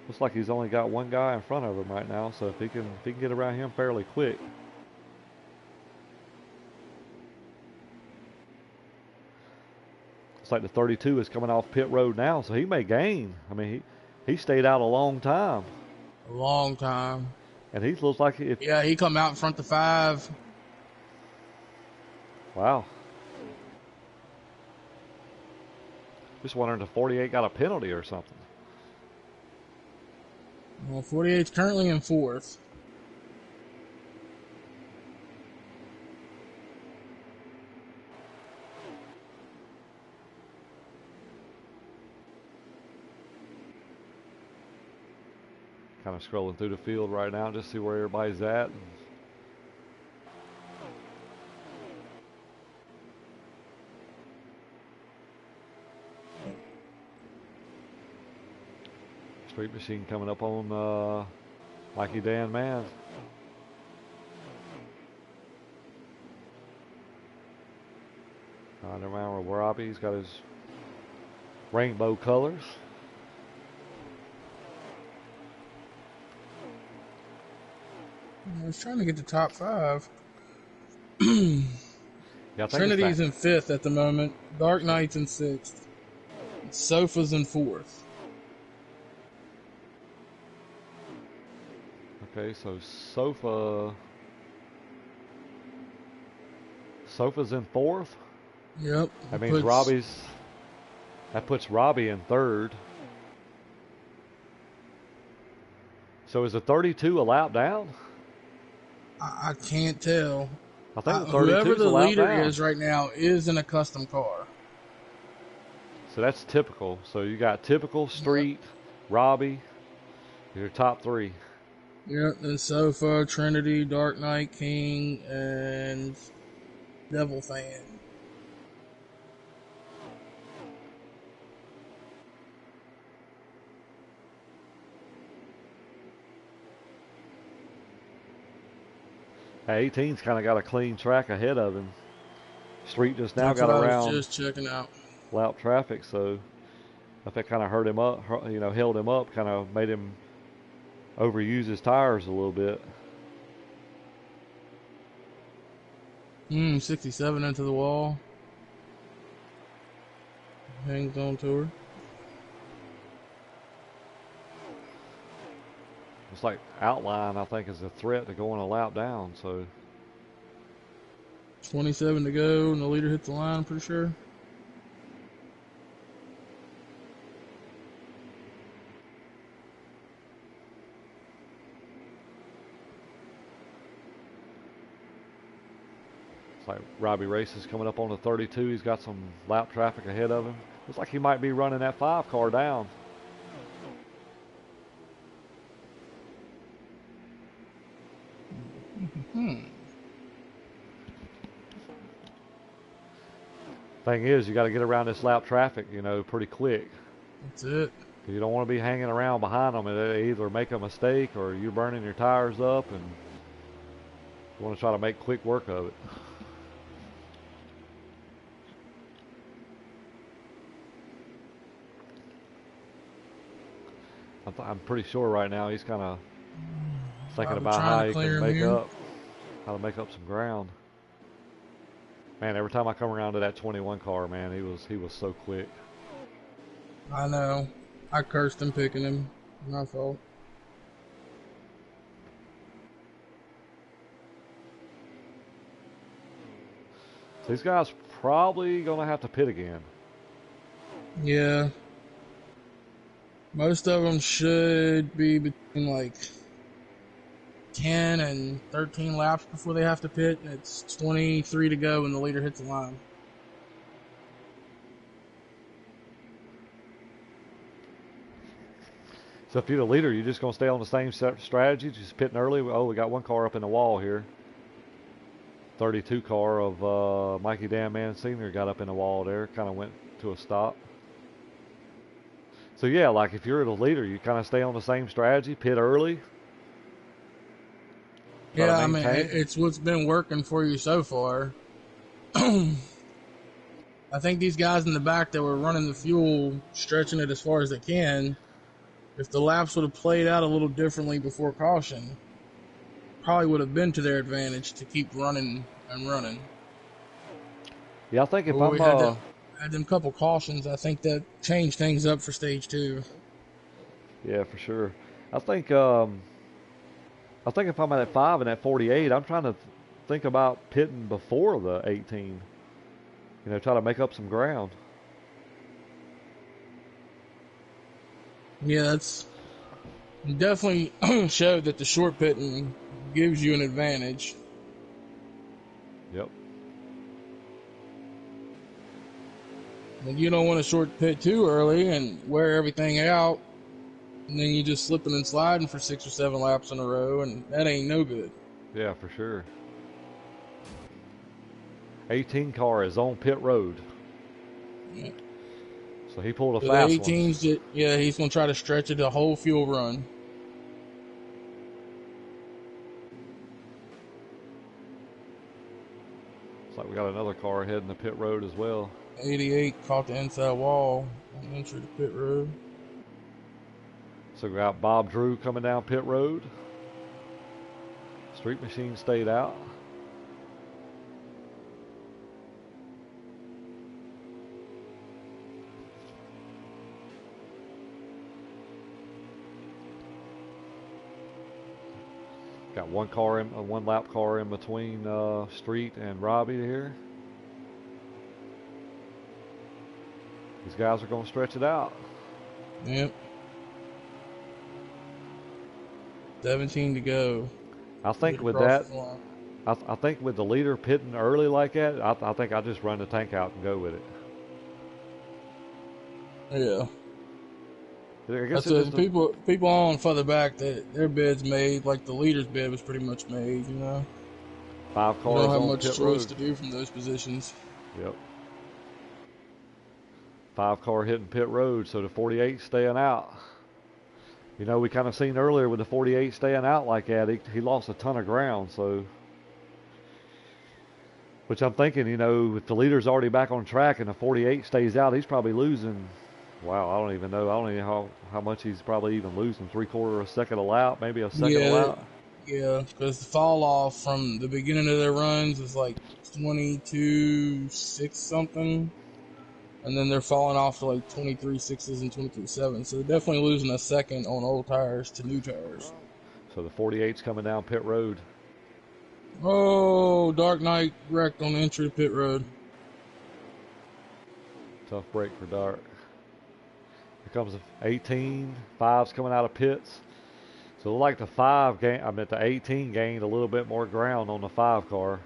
Looks like he's only got 1 guy in front of him right now, so if he can get around him fairly quick. Looks like the 32 is coming off pit road now, so he may gain. I mean, he stayed out a long time. A long time. And he looks like if he come out in front of 5. Wow. Just wondering if 48 got a penalty or something. Well, 48's currently in 4th. Kind of scrolling through the field right now, just see where everybody's at. Street Machine coming up on Mikey Dan Man. Never mind where Robbie's got his rainbow colors. I was trying to get the top 5. Yeah, Trinity's in 5th at the moment. Dark Knight's in 6th. Sofa's in fourth. Okay, so Sofa's in fourth. Yep. That means that puts Robbie in third. So is the 32 a lap down? I can't tell. I think the 32 Whoever is a the lap leader down. is right now is in a custom car. So that's typical. So you got typical, street, Robbie, your top three. Yep, then Sofa, Trinity, Dark Knight King, and Devil Fan. Hey, 18's kind of got a clean track ahead of him. Street just now That's got what I around was just checking out. lap traffic, so if that kind of hurt him up, held him up, kind of made him overuse his tires a little bit. 67 into the wall. Hangs on to her. It's like Outline, I think, is a threat to going a lap down, so 27 to go, and the leader hits the line, I'm pretty sure. it's like Robbie Race is coming up on the 32. He's got some lap traffic ahead of him. Looks like he might be running that 5 car down. Thing is, you got to get around this lap traffic, pretty quick. That's it. You don't want to be hanging around behind them and they either make a mistake or you're burning your tires up, and you want to try to make quick work of it. I'm pretty sure right now he's kind of thinking about how he can how to make up some ground. Man, every time I come around to that 21 car, man, he was so quick. I know. I cursed him picking him. My fault. These guys probably gonna have to pit again. Yeah. Most of them should be between like 10 and 13 laps before they have to pit. It's 23 to go when the leader hits the line. So if you're the leader, you're just going to stay on the same strategy, just pitting early. Oh, we got one car up in the wall here. 32 car of Mikey Dan Man Sr. got up in the wall there, kind of went to a stop. So yeah, like if you're the leader, you kind of stay on the same strategy, pit early. Yeah, I mean, it's what's been working for you so far. I think these guys in the back that were running the fuel, stretching it as far as they can, if the laps would have played out a little differently before caution, probably would have been to their advantage to keep running and running. Yeah, I think if we had them couple cautions, I think that changed things up for stage 2. Yeah, for sure. I think if I'm at 5 and at 48, I'm trying to think about pitting before the 18. Try to make up some ground. Yeah, that's definitely showed that the short pitting gives you an advantage. Yep. And you don't want to short pit too early and wear everything out, and then you just slipping and sliding for 6 or 7 laps in a row, and that ain't no good. Yeah, for sure. 18 car is on pit road. Yeah. So he pulled a fast one. He's going to try to stretch it the whole fuel run. Looks like we got another car heading the pit road as well. 88 caught the inside wall and entered the pit road. So we got Bob Drew coming down pit road. Street Machine stayed out. Got one lap car in between Street and Robbie here. These guys are going to stretch it out. Yep. 17 to go. I think with that, I think with the leader pitting early like that, I think I just run the tank out and go with it. Yeah. I guess That's people on further back, that their bed's made. Like the leader's bed was pretty much made, you know. 5 cars you don't have on much pit choice road. to do from those positions. Yep. 5 car hitting pit road, so the 48 staying out. You know, we kind of seen earlier with the 48 staying out like that, he lost a ton of ground, so. Which I'm thinking, you know, if the leader's already back on track and the 48 stays out, he's probably losing. Wow, I don't even know. I don't even know how much he's probably even losing. 3/4 a second a lap, maybe a second a lap. Yeah, because the fall off from the beginning of their runs is like 22.6 something. And then they're falling off to like 23.6s and 23.7s. So they're definitely losing a second on old tires to new tires. So the 48's coming down pit road. Oh, Dark Knight wrecked on the entry to pit road. Tough break for Dark. Here comes the 18. 5's coming out of pits. So like the 18 gained a little bit more ground on the 5 car.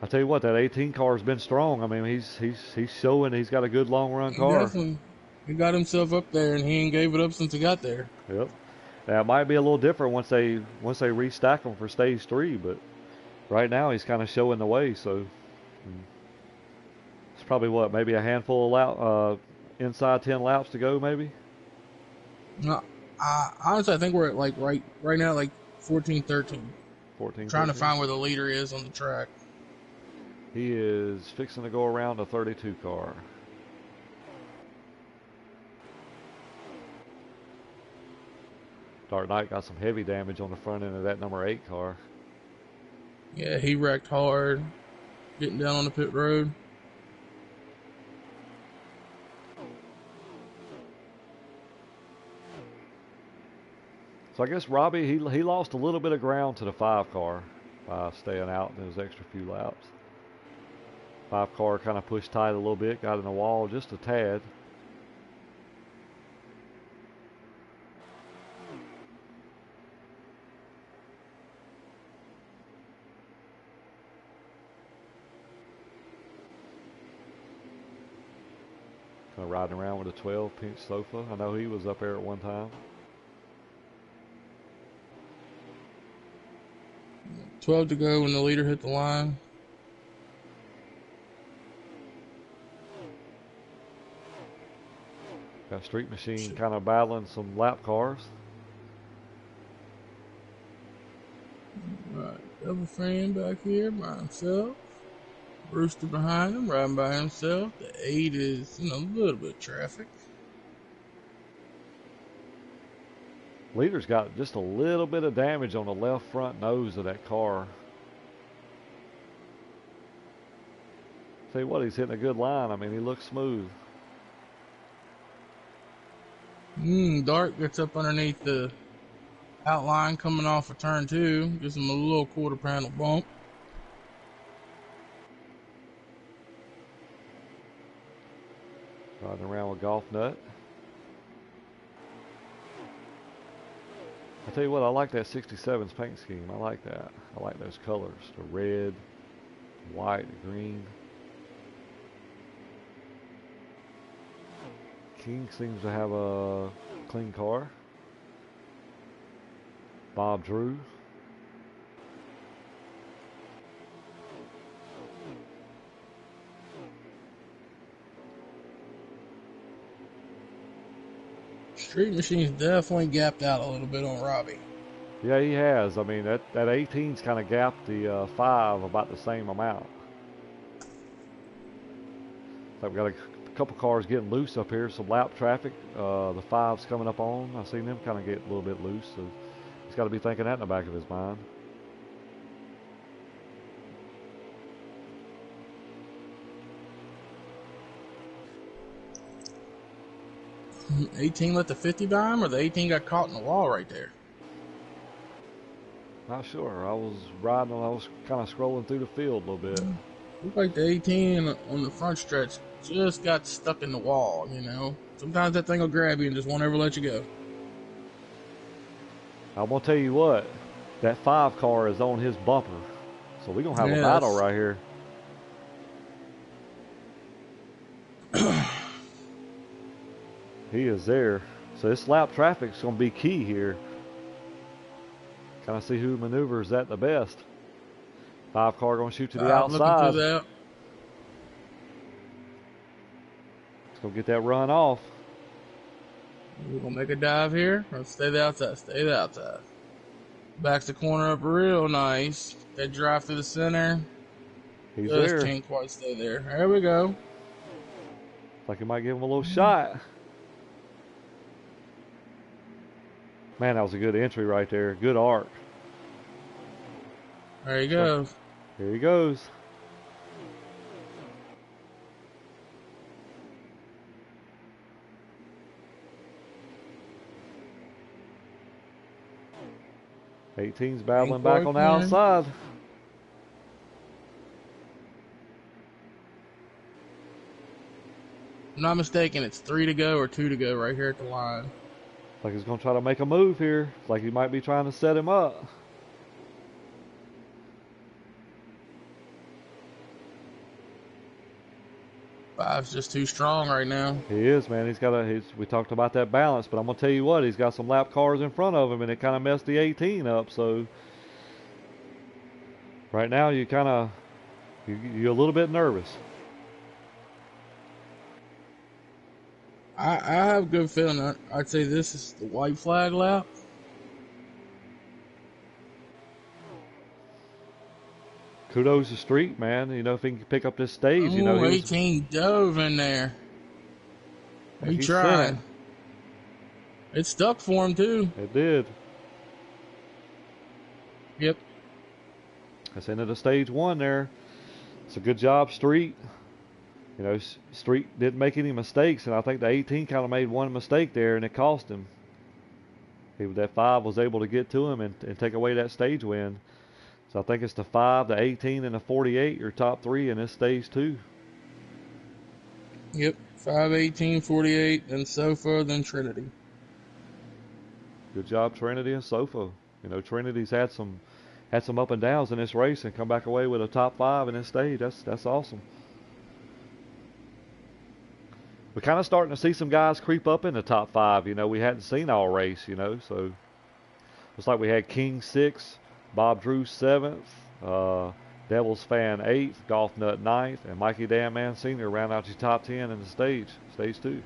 I tell you what, that 18 car has been strong. I mean, he's showing he's got a good long run car. Definitely. He got himself up there, and he ain't gave it up since he got there. Yep. Now it might be a little different once they restack him for stage 3, but right now he's kind of showing the way. So it's probably maybe a handful of inside 10 laps to go, maybe. No, honestly, I think we're at like right now, like 14, 13. 14. Trying 13. to find where the leader is on the track. He is fixing to go around the 32 car. Dark Knight got some heavy damage on the front end of that number 8 car. Yeah, he wrecked hard, getting down on the pit road. So I guess Robbie, he lost a little bit of ground to the 5 car by staying out in those extra few laps. 5 car kind of pushed tight a little bit, got in the wall just a tad. Kind of riding around with a 12-pinch sofa. I know he was up there at one time. 12 to go when the leader hit the line. Got Street Machine kind of battling some lap cars. Right, double frame back here by himself. Brewster behind him, riding by himself. The 8 is, a little bit of traffic. Leader's got just a little bit of damage on the left front nose of that car. Tell you what, he's hitting a good line. I mean, he looks smooth. Dark gets up underneath the outline coming off of turn 2. Gives him a little quarter panel bump. Riding around with Golf Nut. I tell you what, I like that 67's paint scheme. I like that. I like those colors. The red, white, green. King seems to have a clean car. Bob Drew. Street Machine's definitely gapped out a little bit on Robbie. Yeah, he has. I mean, that 18's kind of gapped the 5 about the same amount. So we've got a couple cars getting loose up here, some lap traffic. The 5's coming up on. I've seen them kind of get a little bit loose, so he's got to be thinking that in the back of his mind. 18 let the 50 by him, or the 18 got caught in the wall right there? Not sure. I was riding, I was kind of scrolling through the field a little bit. Looked like the 18 on the front stretch just got stuck in the wall, you know? Sometimes that thing will grab you and just won't ever let you go. I'm going to tell you what, that 5 car is on his bumper. So we're going to have a battle right here. He is there. So this lap traffic is going to be key here. Kind of see who maneuvers that the best. 5 car going to shoot to the outside. Looking through that. Let's go get that run off. We're going to make a dive here. Let's stay the outside. Stay the outside. Backs the corner up real nice. That drive through the center. He's Just there. can't quite stay there. There we go. Like he might give him a little shot. Man, that was a good entry right there. Good arc. There he goes. Here he goes. '18's battling back on the outside. If I'm not mistaken, it's 3 to go or 2 to go right here at the line. Like he's going to try to make a move here. Like he might be trying to set him up. Five's just too strong right now. He is, man. We talked about that balance, but I'm going to tell you what, he's got some lap cars in front of him, and it kind of messed the 18 up. So right now you're a little bit nervous. I have a good feeling. I'd say this is the white flag lap. Kudos to Street, man. You know, if he can pick up this stage, you know. 18 dove in there. He tried. It stuck for him, too. It did. Yep. That's into the stage 1 there. It's a good job, Street. You know, Street didn't make any mistakes, and I think the 18 kind of made one mistake there, and it cost him. That 5 was able to get to him and take away that stage win. So I think it's the 5, the 18, and the 48, your top 3 in this stage 2. Yep, 5, 18, 48, then Sofa, then Trinity. Good job, Trinity and Sofa. You know, Trinity's had some up and downs in this race and come back away with a top 5 in this stage. That's awesome. We're kind of starting to see some guys creep up in the top 5. You know, we hadn't seen all race, you know. So looks like we had King 6, Bob Drew 7th, Devil's Fan 8th, Golf Nut 9th, and Mikey Damman Sr. round out your top 10 in the stage 2.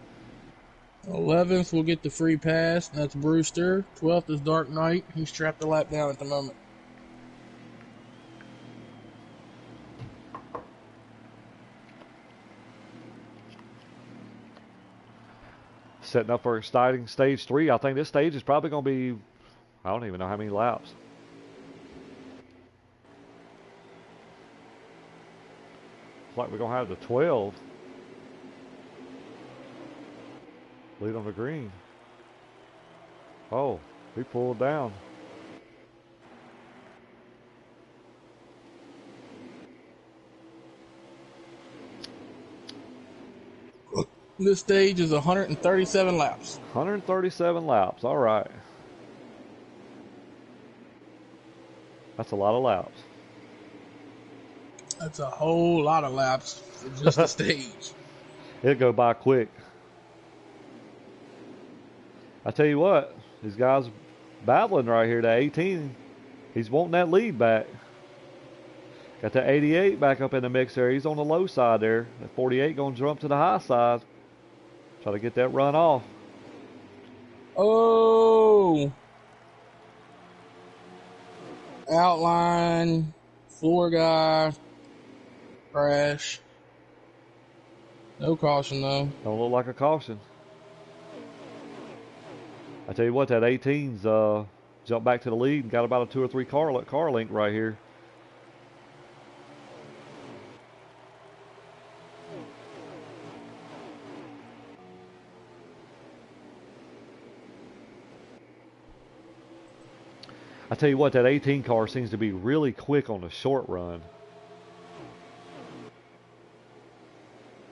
11th will get the free pass. That's Brewster. 12th is Dark Knight. He's trapped a lap down at the moment. Setting up for exciting stage 3. I think this stage is probably going to be, I don't even know how many laps. Looks like we're going to have the 12. Lead on the green. Oh, he pulled down. This stage is 137 laps. 137 laps. All right. That's a lot of laps. That's a whole lot of laps for just the stage. It'll go by quick. I tell you what, these guys battling right here. The 18, he's wanting that lead back. Got the 88 back up in the mix there. He's on the low side there. The 48 going to jump to the high side. Try to get that run off. Oh! Outline, floor guy, crash. No caution though. Don't look like a caution. I tell you what, that 18's jumped back to the lead and got about a 2 or 3 car length right here. I tell you what, that 18 car seems to be really quick on the short run.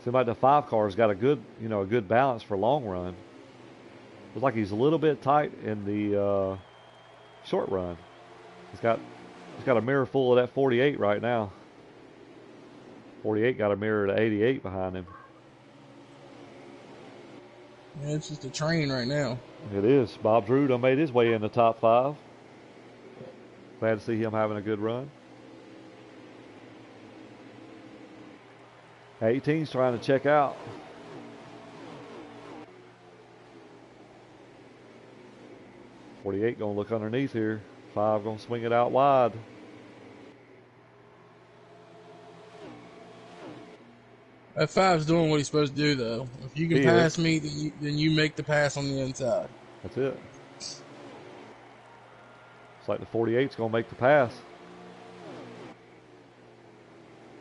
Seems like the 5 car's got a good balance for long run. Looks like he's a little bit tight in the short run. He's got a mirror full of that 48 right now. 48 got a mirror to 88 behind him. Yeah, it's just a train right now. It is. Bob Drew done made his way in the top 5. Glad to see him having a good run. 18's trying to check out. .48 gonna look underneath here. 5 gonna swing it out wide. That 5's doing what he's supposed to do, though. If you can pass me, then you make the pass on the inside. That's it. It's like the 48's gonna make the pass.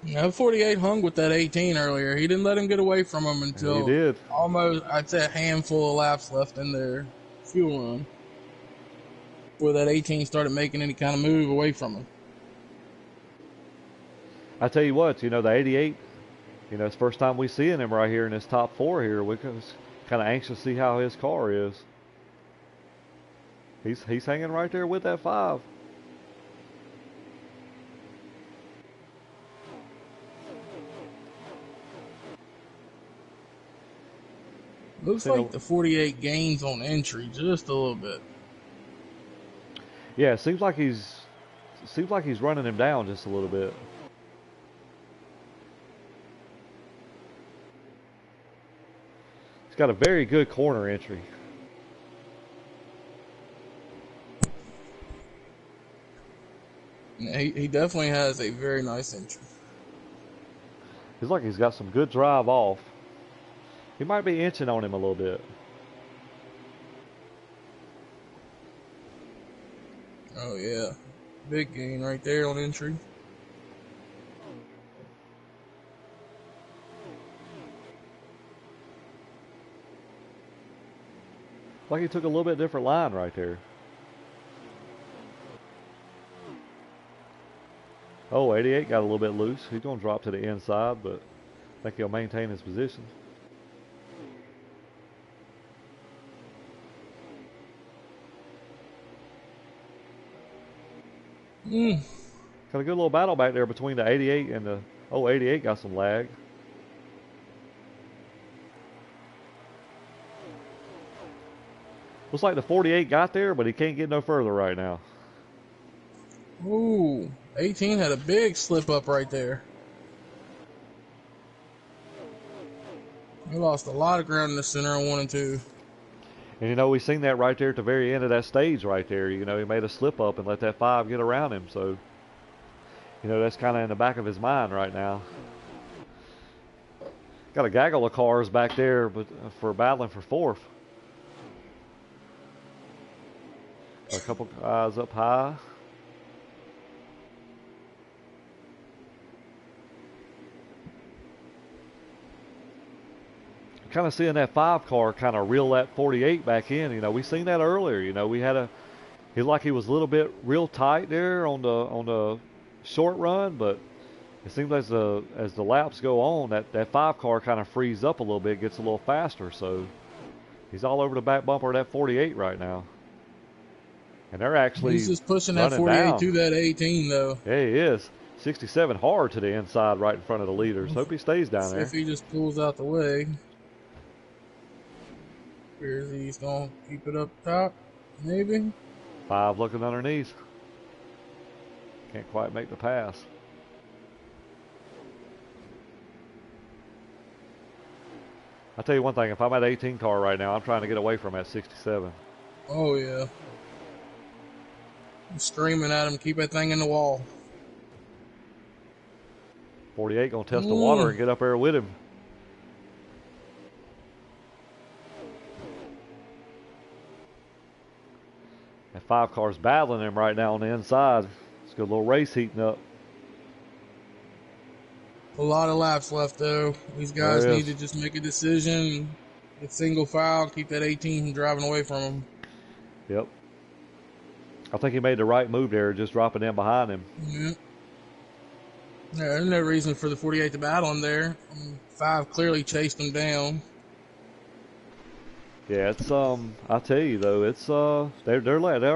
Now, 48 hung with that 18 earlier. He didn't let him get away from him until he did. Almost, I'd say, a handful of laps left in their fuel run, where that 18 started making any kind of move away from him. I tell you what, the 88, it's the first time we seeing him right here in his top 4 here. We're kind of anxious to see how his car is. He's hanging right there with that 5. Looks like the 48 gains on entry just a little bit. Yeah, it seems like he's running him down just a little bit. He's got a very good corner entry. He definitely has a very nice entry. He's like he's got some good drive off. He might be inching on him a little bit. Oh, yeah. Big gain right there on entry. Like he took a little bit different line right there. Oh, 88 got a little bit loose. He's going to drop to the inside, but I think he'll maintain his position. Got a good little battle back there between the 88 and the... Oh, 88 got some lag. Looks like the 48 got there, but he can't get no further right now. Ooh, 18 had a big slip up right there. He lost a lot of ground in the center on 1 and 2. And we seen that right there at the very end of that stage right there. He made a slip up and let that 5 get around him. So, that's kind of in the back of his mind right now. Got a gaggle of cars back there for battling for 4th. A couple guys up high. Kind of seeing that 5 car kind of reel that 48 back in. We seen that earlier. He was a little bit real tight there on the short run, but it seems as the laps go on, that 5 car kind of frees up a little bit, gets a little faster. So he's all over the back bumper of that 48 right now. And they're actually he's just pushing that 48 down to that 18 though. Yeah, he is. 67 hard to the inside right in front of the leaders. Hope he stays down there. If he just pulls out the way. Appears he's going to keep it up top, maybe. 5 looking underneath. Can't quite make the pass. I'll tell you one thing, if I'm at 18 car right now, I'm trying to get away from that 67. Oh, yeah. I'm screaming at him, keep that thing in the wall. 48 going to test the water and get up there with him. That 5 car's battling him right now on the inside. It's a good little race heating up. A lot of laps left, though. These guys need to just make a decision. Get single file, keep that 18 from driving away from him. Yep. I think he made the right move there, just dropping in behind him. Yeah. There's no reason for the 48 to battle him there. 5 clearly chased him down. Yeah, it's I tell you though, it's they're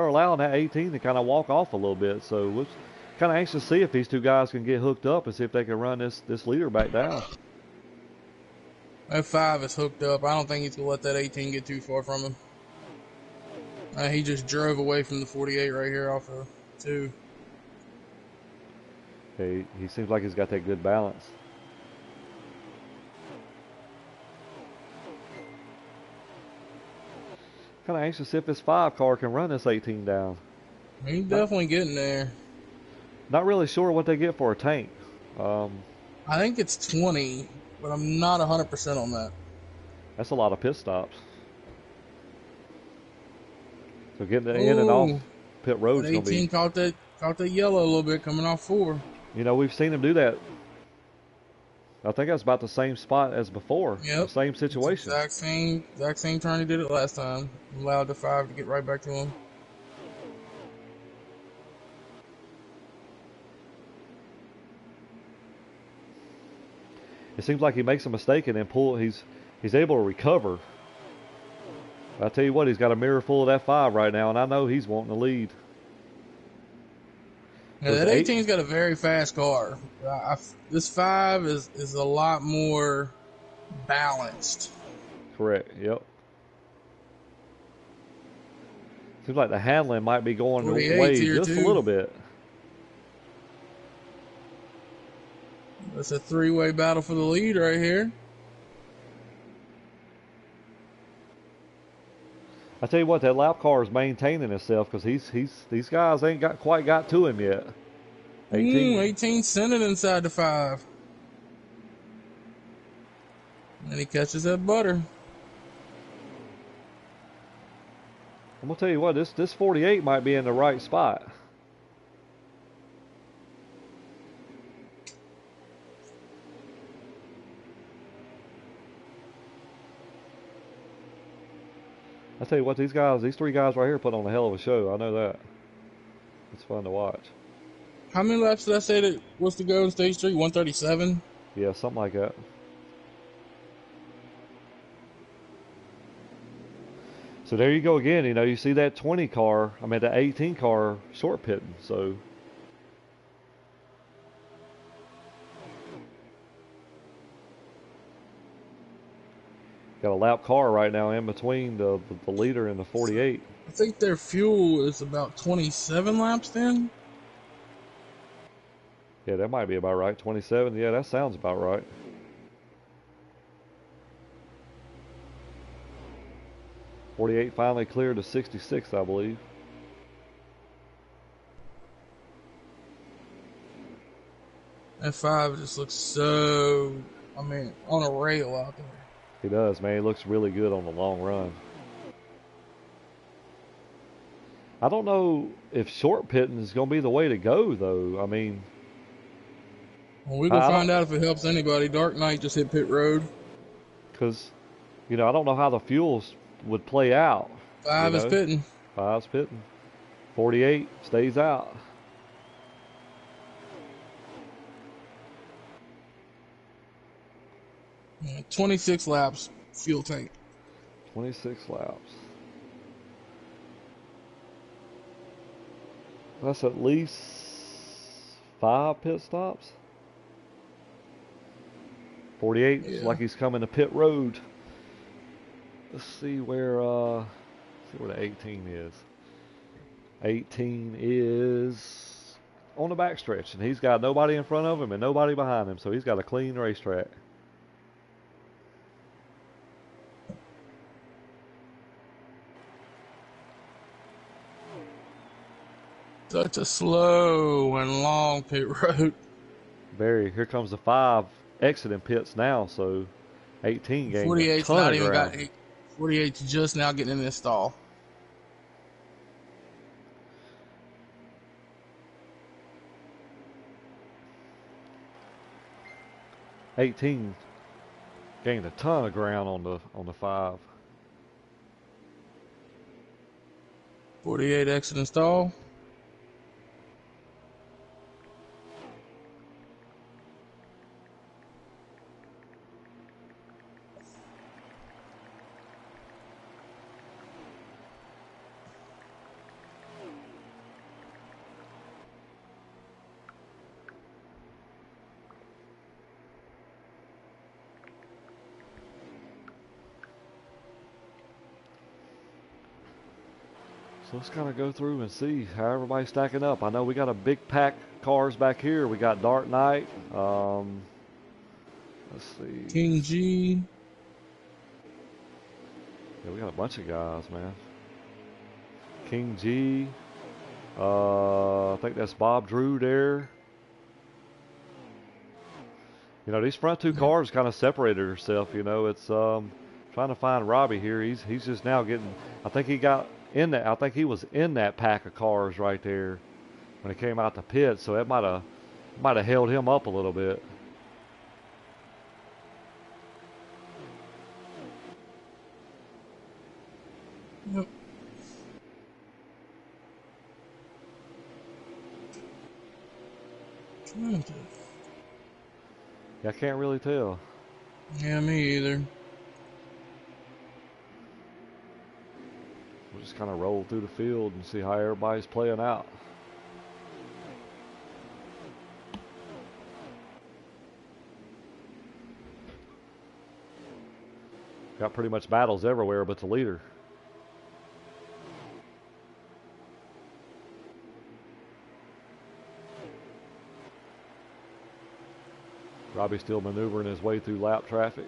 allowing that 18 to kind of walk off a little bit. So we're kind of anxious to see if these two guys can get hooked up and see if they can run this leader back down. That 5 is hooked up. I don't think he's gonna let that 18 get too far from him. He just drove away from the 48 right here off of 2. He seems like he's got that good balance. Kind of anxious to see if this 5 car can run this 18 down. He's definitely getting there. Not really sure what they get for a tank. I think it's 20, but I'm not 100% on that. That's a lot of pit stops. So getting in and off pit road is going to be... 18 caught that yellow a little bit coming off 4. You know, we've seen him do that. I think that's about the same spot as before. Yep. Same situation. Exact same turn he did it last time. Allowed the 5 to get right back to him. It seems like he makes a mistake and then he's able to recover. I tell you what, he's got a mirror full of that 5 right now, and I know he's wanting to lead. Yeah, that 18's got a very fast car. This 5 is a lot more balanced. Correct, yep. Seems like the handling might be going away just a little bit. That's a 3-way battle for the lead right here. I tell you what, that lap car is maintaining itself because these guys ain't quite got to him yet. 18 centered inside the 5. And he catches that butter. I'm gonna tell you what, this 48 might be in the right spot. I tell you what, these 3 guys right here put on a hell of a show. I know that. It's fun to watch. How many laps did I say that was to go in stage 3? 137? Yeah, something like that. So there you go again. You know, you see that 20 car, the 18 car short pitting. So got a lap car right now in between the leader and the 48. I think their fuel is about 27 laps then. Yeah, that might be about right. 27. Yeah, that sounds about right. .48 finally cleared to 66, I believe. That 5 just looks so, on a rail out there. He does, man. He looks really good on the long run. I don't know if short pitting is going to be the way to go, though. Well, we're going to find out if it helps anybody. Dark Knight just hit pit road. Because, I don't know how the fuels would play out. 5 is pitting. 5's pitting. 48 stays out. Yeah, 26 laps, fuel tank. 26 laps. That's at least 5 pit stops. 48 is like he's coming to pit road. Let's see where the 18 is. 18 is on the backstretch, and he's got nobody in front of him and nobody behind him, so he's got a clean racetrack. Such a slow and long pit road. Barry, here comes the 5 exiting pits now, so 18 gained 48's a ton not of even ground. got 48's just now getting in this stall. '18 gained a ton of ground on the 5. 48 exit and stall. So let's kind of go through and see how everybody's stacking up. I know we got a big pack of cars back here. We got Dark Knight. Let's see. King G. Yeah, we got a bunch of guys, man. King G. I think that's Bob Drew there. You know, these front two cars kind of separated herself. You know, it's trying to find Robbie here. He's just now getting. I think he got in that. I think he was in that pack of cars right there when he came out the pit. So it might have held him up a little bit. Yep. Yeah, I can't really tell. Yeah, me either. We'll just kind of roll through the field and see how everybody's playing out. Got pretty much battles everywhere but the leader. Robbie's still maneuvering his way through lap traffic.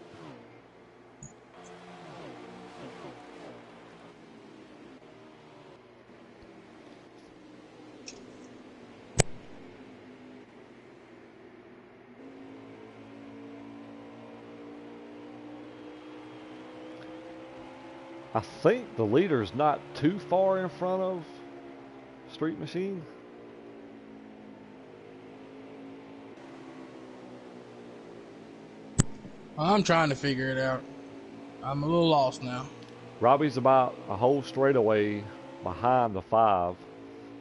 I think the leader's not too far in front of Street Machine. I'm trying to figure it out. I'm a little lost now. Robbie's about a whole straightaway behind the 5.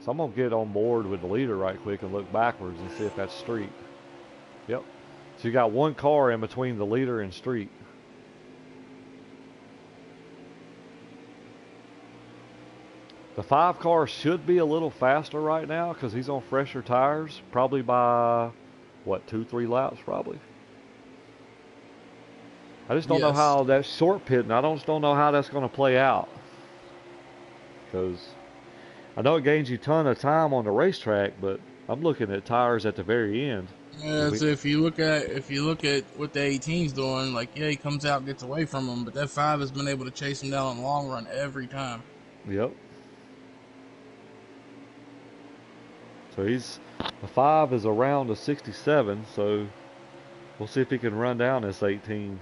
So I'm going to get on board with the leader right quick and look backwards and see if that's Street. Yep. So you got one car in between the leader and Street. The 5 car should be a little faster right now because he's on fresher tires. Probably by, what, 2-3 laps probably. I just don't know how that short pitting, I just don't know how that's going to play out. Because I know it gains you a ton of time on the racetrack, but I'm looking at tires at the very end. Yeah, so if you look at what the 18's doing, like, yeah, he comes out and gets away from him, but that 5 has been able to chase him down in the long run every time. Yep. So the 5 is around a 67, so we'll see if he can run down this 18.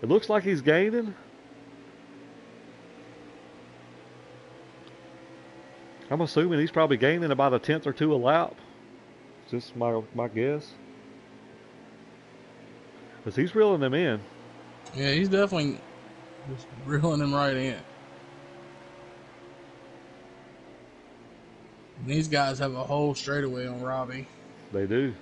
It looks like he's gaining. I'm assuming he's probably gaining about a 10th or 2 a lap. Just my guess. Because he's reeling them in. Yeah, he's definitely just reeling him right in. And these guys have a whole straightaway on Robbie. They do.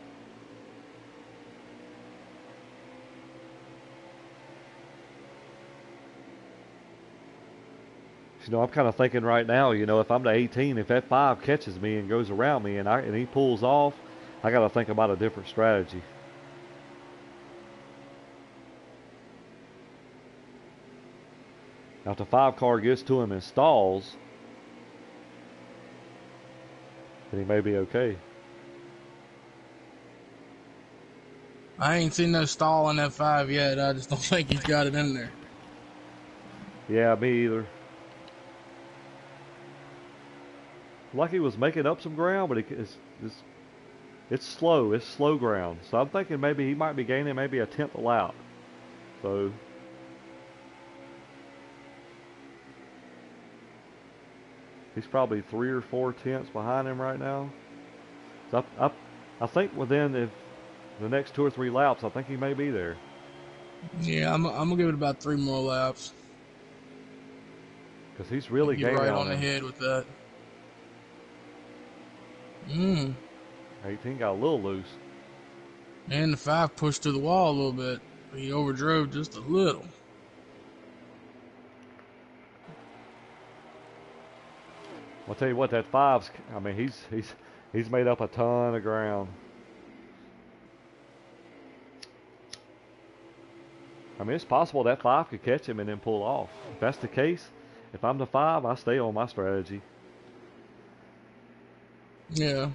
You know, I'm kind of thinking right now, you know, if I'm the 18, if that 5 catches me and goes around me and he pulls off, I got to think about a different strategy. Now, if the 5 car gets to him and stalls, then he may be okay. I ain't seen no stall in that 5 yet. I just don't think he's got it in there. Yeah, me either. Like he was making up some ground, but it's slow. It's slow ground. So I'm thinking maybe he might be gaining maybe a 10th a lap. So he's probably 3 or 4 tenths behind him right now. So I think within the next 2 or 3 laps, I think he may be there. Yeah, I'm gonna give it about 3 more laps. Because he's really gaining right on the head with that. 18 got a little loose. And the 5 pushed to the wall a little bit. He overdrove just a little. I'll tell you what, that 5's, I mean, he's made up a ton of ground. I mean, it's possible that 5 could catch him and then pull off. If that's the case, If I'm the 5, I stay on my strategy. Yeah,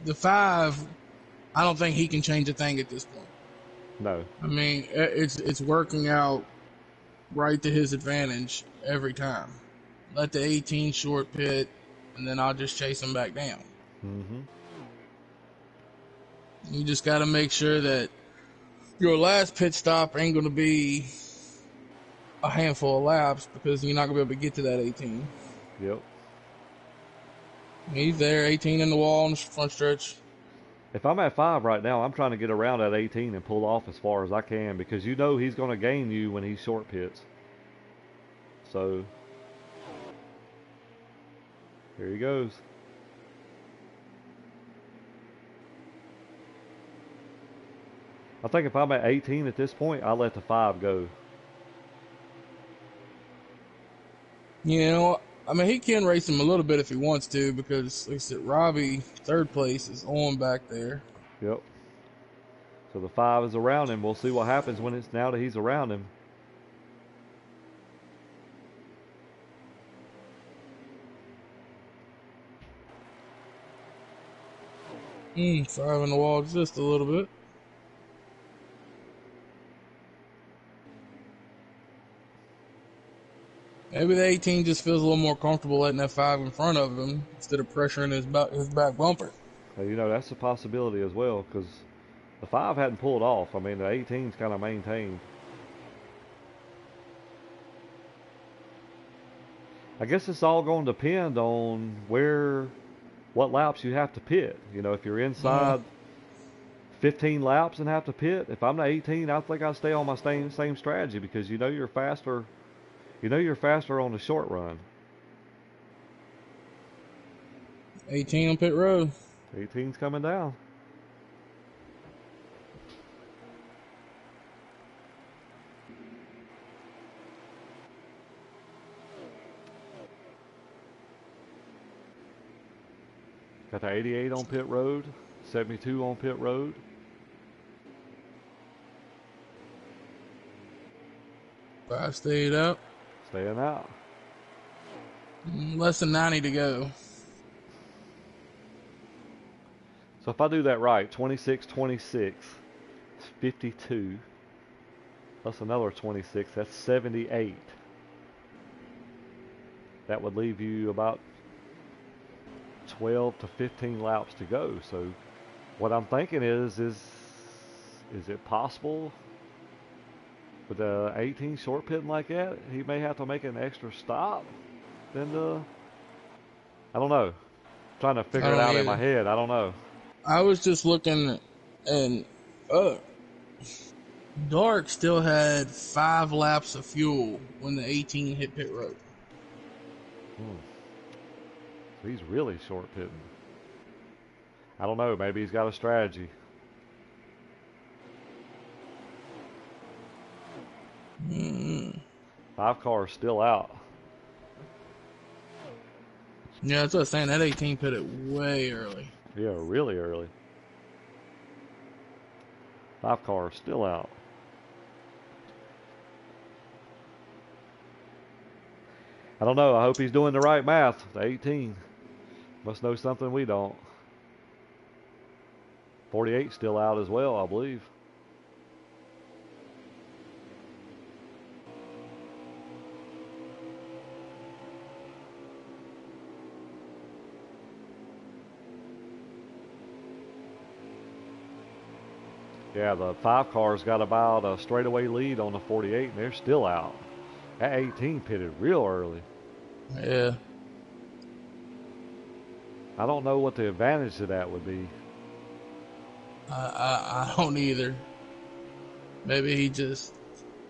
the 5. I don't think he can change a thing at this point. No. I mean, it's working out right to his advantage every time. Let the 18 short pit, and then I'll just chase him back down. Mm-hmm. You just got to make sure that your last pit stop ain't going to be a handful of laps because you're not going to be able to get to that 18. Yep. He's there, 18 in the wall on the front stretch. If I'm at 5 right now, I'm trying to get around at 18 and pull off as far as I can because you know he's going to gain you when he short pits. So, here he goes. I think if I'm at 18 at this point, I'll let the 5 go. You know, I mean, he can race him a little bit if he wants to because, like I said, Robbie, 3rd place, is on back there. Yep. So the 5 is around him. We'll see what happens when it's now that he's around him. Five in the wall just a little bit. Maybe the 18 just feels a little more comfortable letting that 5 in front of him instead of pressuring his back bumper. You know, that's a possibility as well because the 5 hadn't pulled off. I mean, the 18's kind of maintained. I guess it's all going to depend on what laps you have to pit. You know, if you're inside 15 laps and have to pit, if I'm the 18, I think I'd stay on my same strategy because you know you're faster. You know you're faster on the short run. 18 on pit road. 18's coming down. Got the 88 on pit road, 72 on pit road. Five stayed up. Staying out. Less than 90 to go. So if I do that right, 26, 26, 52, plus another 26, that's 78. That would leave you about 12 to 15 laps to go. So what I'm thinking is it possible with the 18 short pitting like that, he may have to make an extra stop? Then I don't know. I'm trying to figure it out in my head. I don't know. I was just looking, and Dark still had 5 laps of fuel when the 18 hit pit road. So he's really short pitting. I don't know. Maybe he's got a strategy. Mm. 5 cars still out. Yeah, that's what I was saying. That 18 pitted way early. Yeah, really early. 5 cars still out. I don't know. I hope he's doing the right math. The 18 must know something we don't. 48 still out as well, I believe. Yeah, the 5 car's got about a straightaway lead on the 48, and they're still out. That 18 pitted real early. Yeah. I don't know what the advantage to that would be. I don't either. Maybe he just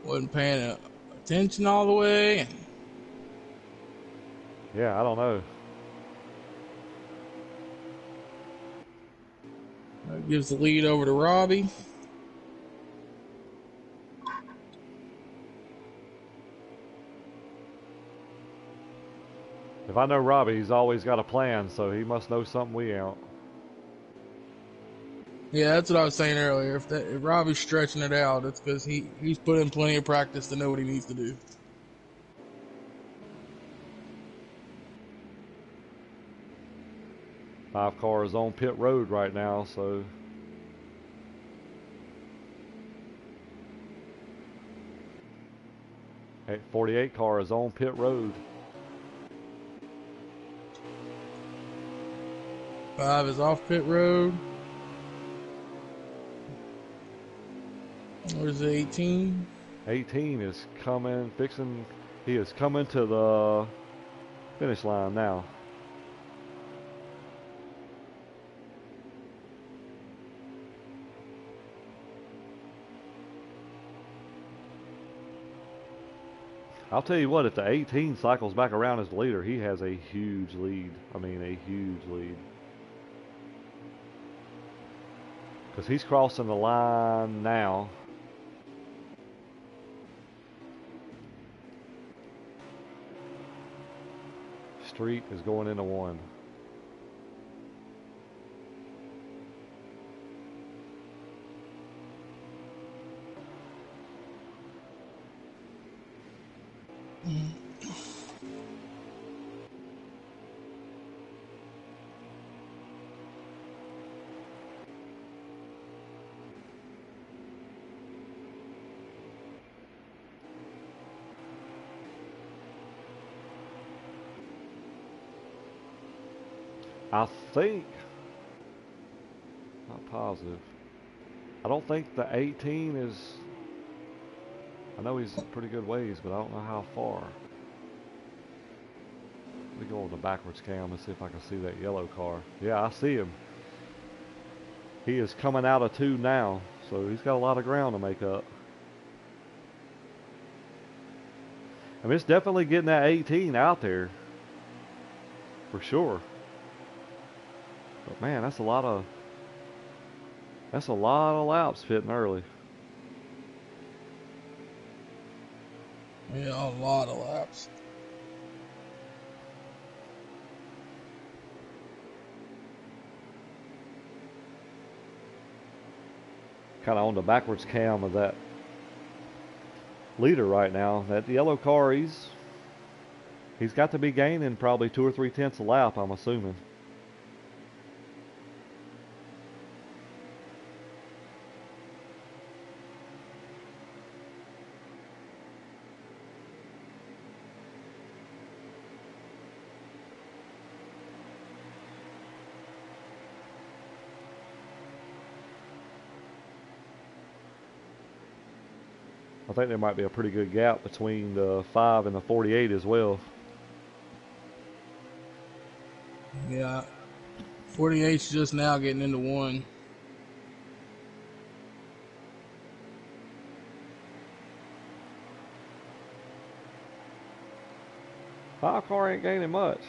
wasn't paying attention all the way. Yeah, I don't know. That gives the lead over to Robbie. If I know Robbie, he's always got a plan, so he must know something we don't. Yeah, that's what I was saying earlier. If Robbie's stretching it out, it's because he's put in plenty of practice to know what he needs to do. 5 cars on pit road right now, so 48 car is on pit road. 5 is off pit road. Where's the 18? 18 is coming, he is coming to the finish line now. I'll tell you what, if the 18 cycles back around as the leader, he has a huge lead. I mean, a huge lead. Because he's crossing the line now. Street is going into 1. I think, not positive, I don't think the 18 is, I know he's pretty good ways, but I don't know how far. Let me go on the backwards cam and see if I can see that yellow car. Yeah, I see him. He is coming out of 2 now, so he's got a lot of ground to make up. I mean, it's definitely getting that 18 out there, for sure. But man, that's a lot of laps pitting early. Yeah, a lot of laps. Kind of on the backwards cam of that leader right now. That yellow car, he's got to be gaining probably 2 or 3 tenths a lap, I'm assuming. I think there might be a pretty good gap between the 5 and the 48 as well. Yeah. 48's just now getting into 1. Five car ain't gaining much.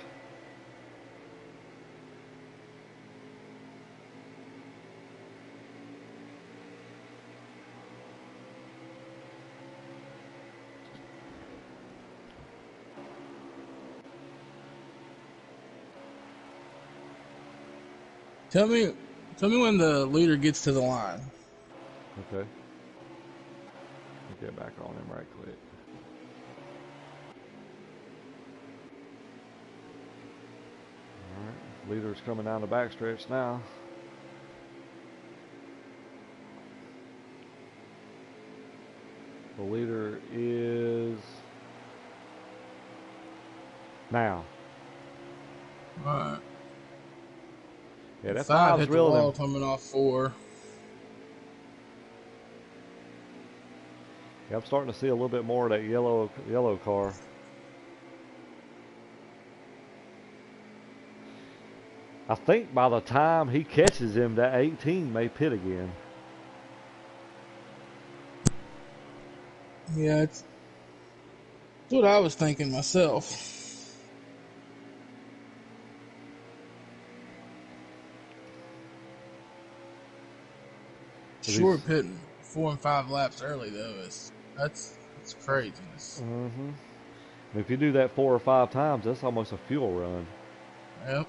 Tell me when the leader gets to the line. Okay. Let me get back on him right quick. Alright, leader's coming down the backstretch now. The leader is now. Alright. Yeah, that 5 5's hit the wall real. coming off 4. Yeah, I'm starting to see a little bit more of that yellow car. I think by the time he catches him, that 18 may pit again. Yeah, it's what I was thinking myself. Short pitting 4 and 5 laps early though that's craziness. Mm-hmm. If you do that 4 or 5 times, that's almost a fuel run. Yep.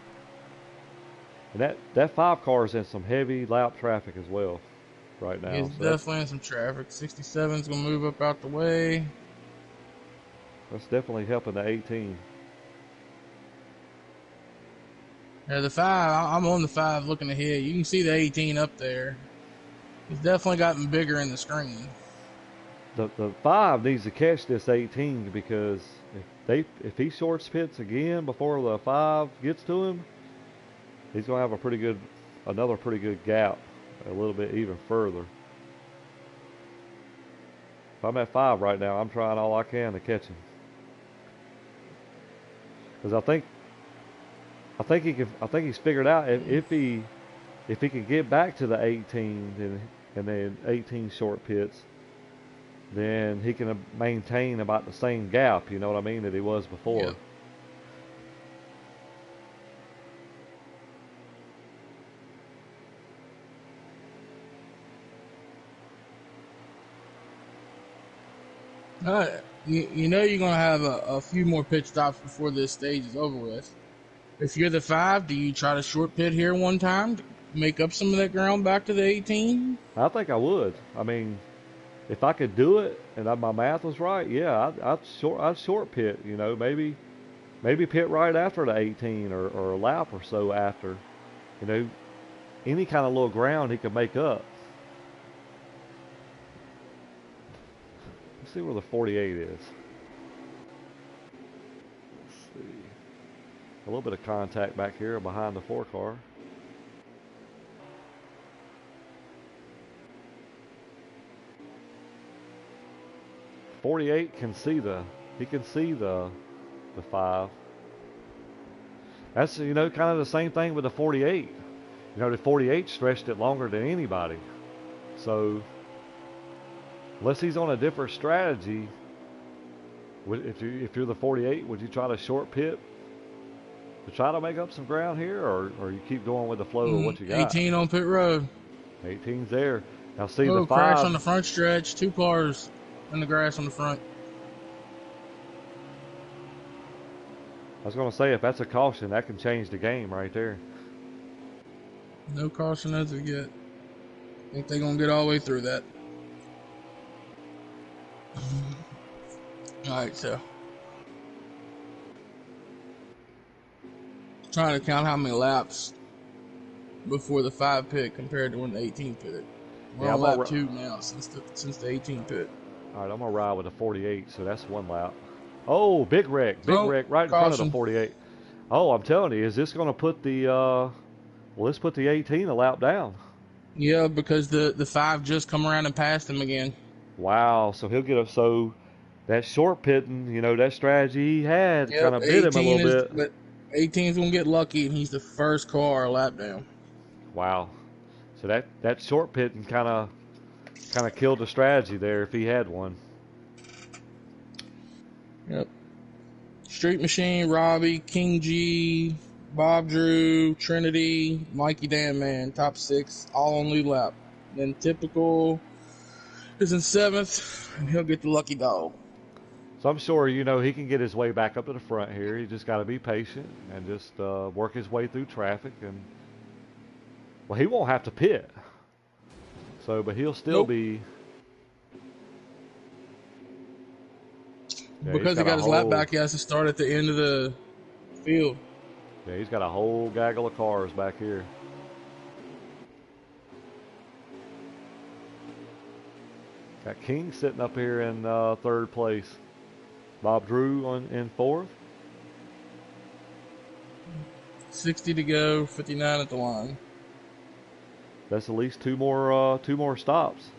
And that 5 car is in some heavy lap traffic as well right now. It's definitely in some traffic. 67's gonna move up out the way. That's definitely helping the 18. Yeah, the 5, I'm on the 5 looking ahead. You can see the 18 up there. It's definitely gotten bigger in the screen. The 5 needs to catch this 18 because if he shorts pits again before the 5 gets to him, he's gonna have another pretty good gap, a little bit even further. If I'm at 5 right now, I'm trying all I can to catch him because I think he's figured out if he can get back to the 18 and then 18 short pits, then he can maintain about the same gap, you know what I mean, that he was before. You know you're going to have a few more pit stops before this stage is over with. If you're the 5, do you try to short pit here one time to make up some of that ground back to the 18? I think I would. I mean, if I could do it and my math was right, yeah, I'd short pit. You know, maybe pit right after the 18 or a lap or so after. You know, any kind of little ground he could make up. Let's see where the 48 is. Let's see. A little bit of contact back here behind the 4 car. '48 can see the 5. That's, you know, kind of the same thing with the 48. You know, the 48 stretched it longer than anybody. So unless he's on a different strategy, if you're the 48, would you try to short pit to try to make up some ground here, or you keep going with the flow of what you got? 18 on pit road. 18's there. Now see the 5. Crash on the front stretch. 2 cars in the grass on the front. I was going to say, if that's a caution, that can change the game right there. No caution as of yet. I think they're going to get all the way through that. Alright, so. Trying to count how many laps before the 5 pit compared to when the 18 pit. We're on lap 2 now since the 18 pit. All right, I'm going to ride with a 48, so that's 1 lap. Oh, big wreck right in front of the 48. Oh, I'm telling you, is this going to put let's put the 18 a lap down. Yeah, because the 5 just come around and passed him again. Wow, so he'll get so that short pitting, you know, that strategy he had kind of bit him a little bit. But 18's going to get lucky, and he's the first car a lap down. Wow. So that short pitting kind of killed the strategy there if he had one. Yep. Street Machine, Robbie, King G, Bob Drew, Trinity, Mikey Damn Man, top 6, all on lead lap. Then Typical is in 7th, and he'll get the lucky dog. So I'm sure, you know, he can get his way back up to the front here. He just got to be patient and just work his way through traffic. And well, he won't have to pit. So, but he'll still be. Yeah, because he got his lap back, he has to start at the end of the field. Yeah, he's got a whole gaggle of cars back here. Got King sitting up here in 3rd place. Bob Drew in 4th. 60 to go, 59 at the line. That's at least two more stops.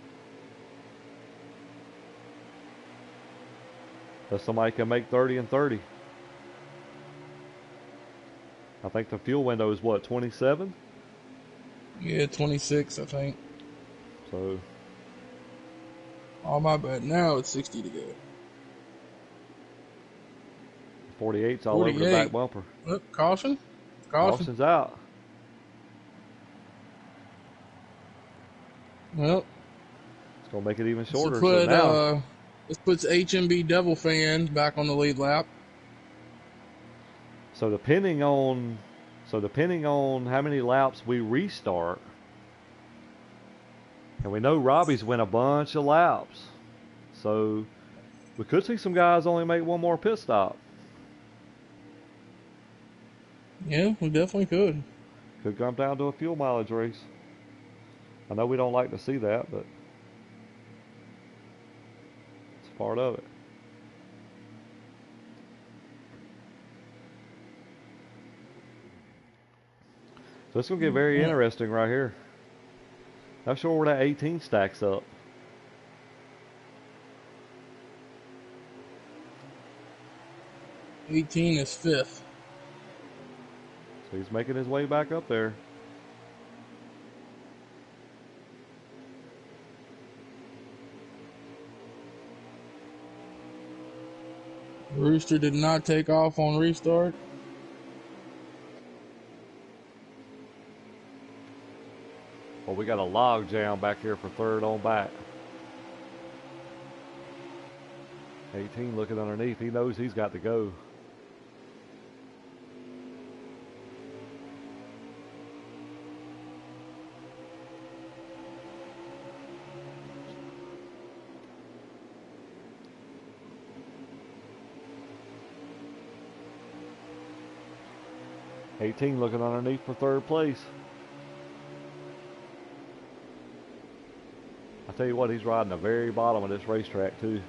That somebody can make 30 and 30. I think the fuel window is what, 27? Yeah, 26, I think. So. Oh, my bad. Now it's 60 to go. 48's all over the back bumper. Look, caution. Caution's out. Well, it's going to make it even shorter. So now, this puts HMB Devil Fan back on the lead lap. So depending on how many laps we restart, and we know Robbie's win a bunch of laps, so we could see some guys only make one more pit stop. Yeah, we definitely could. Could come down to a fuel mileage race. I know we don't like to see that, but it's part of it. So it's going to get very interesting right here. Not sure where that 18 stacks up. '18 is 5th. So he's making his way back up there. Rooster did not take off on restart. Well, we got a log jam back here for third on back. 18 looking underneath. He knows he's got to go. '18 looking underneath for third place. I tell you what, he's riding the very bottom of this racetrack too.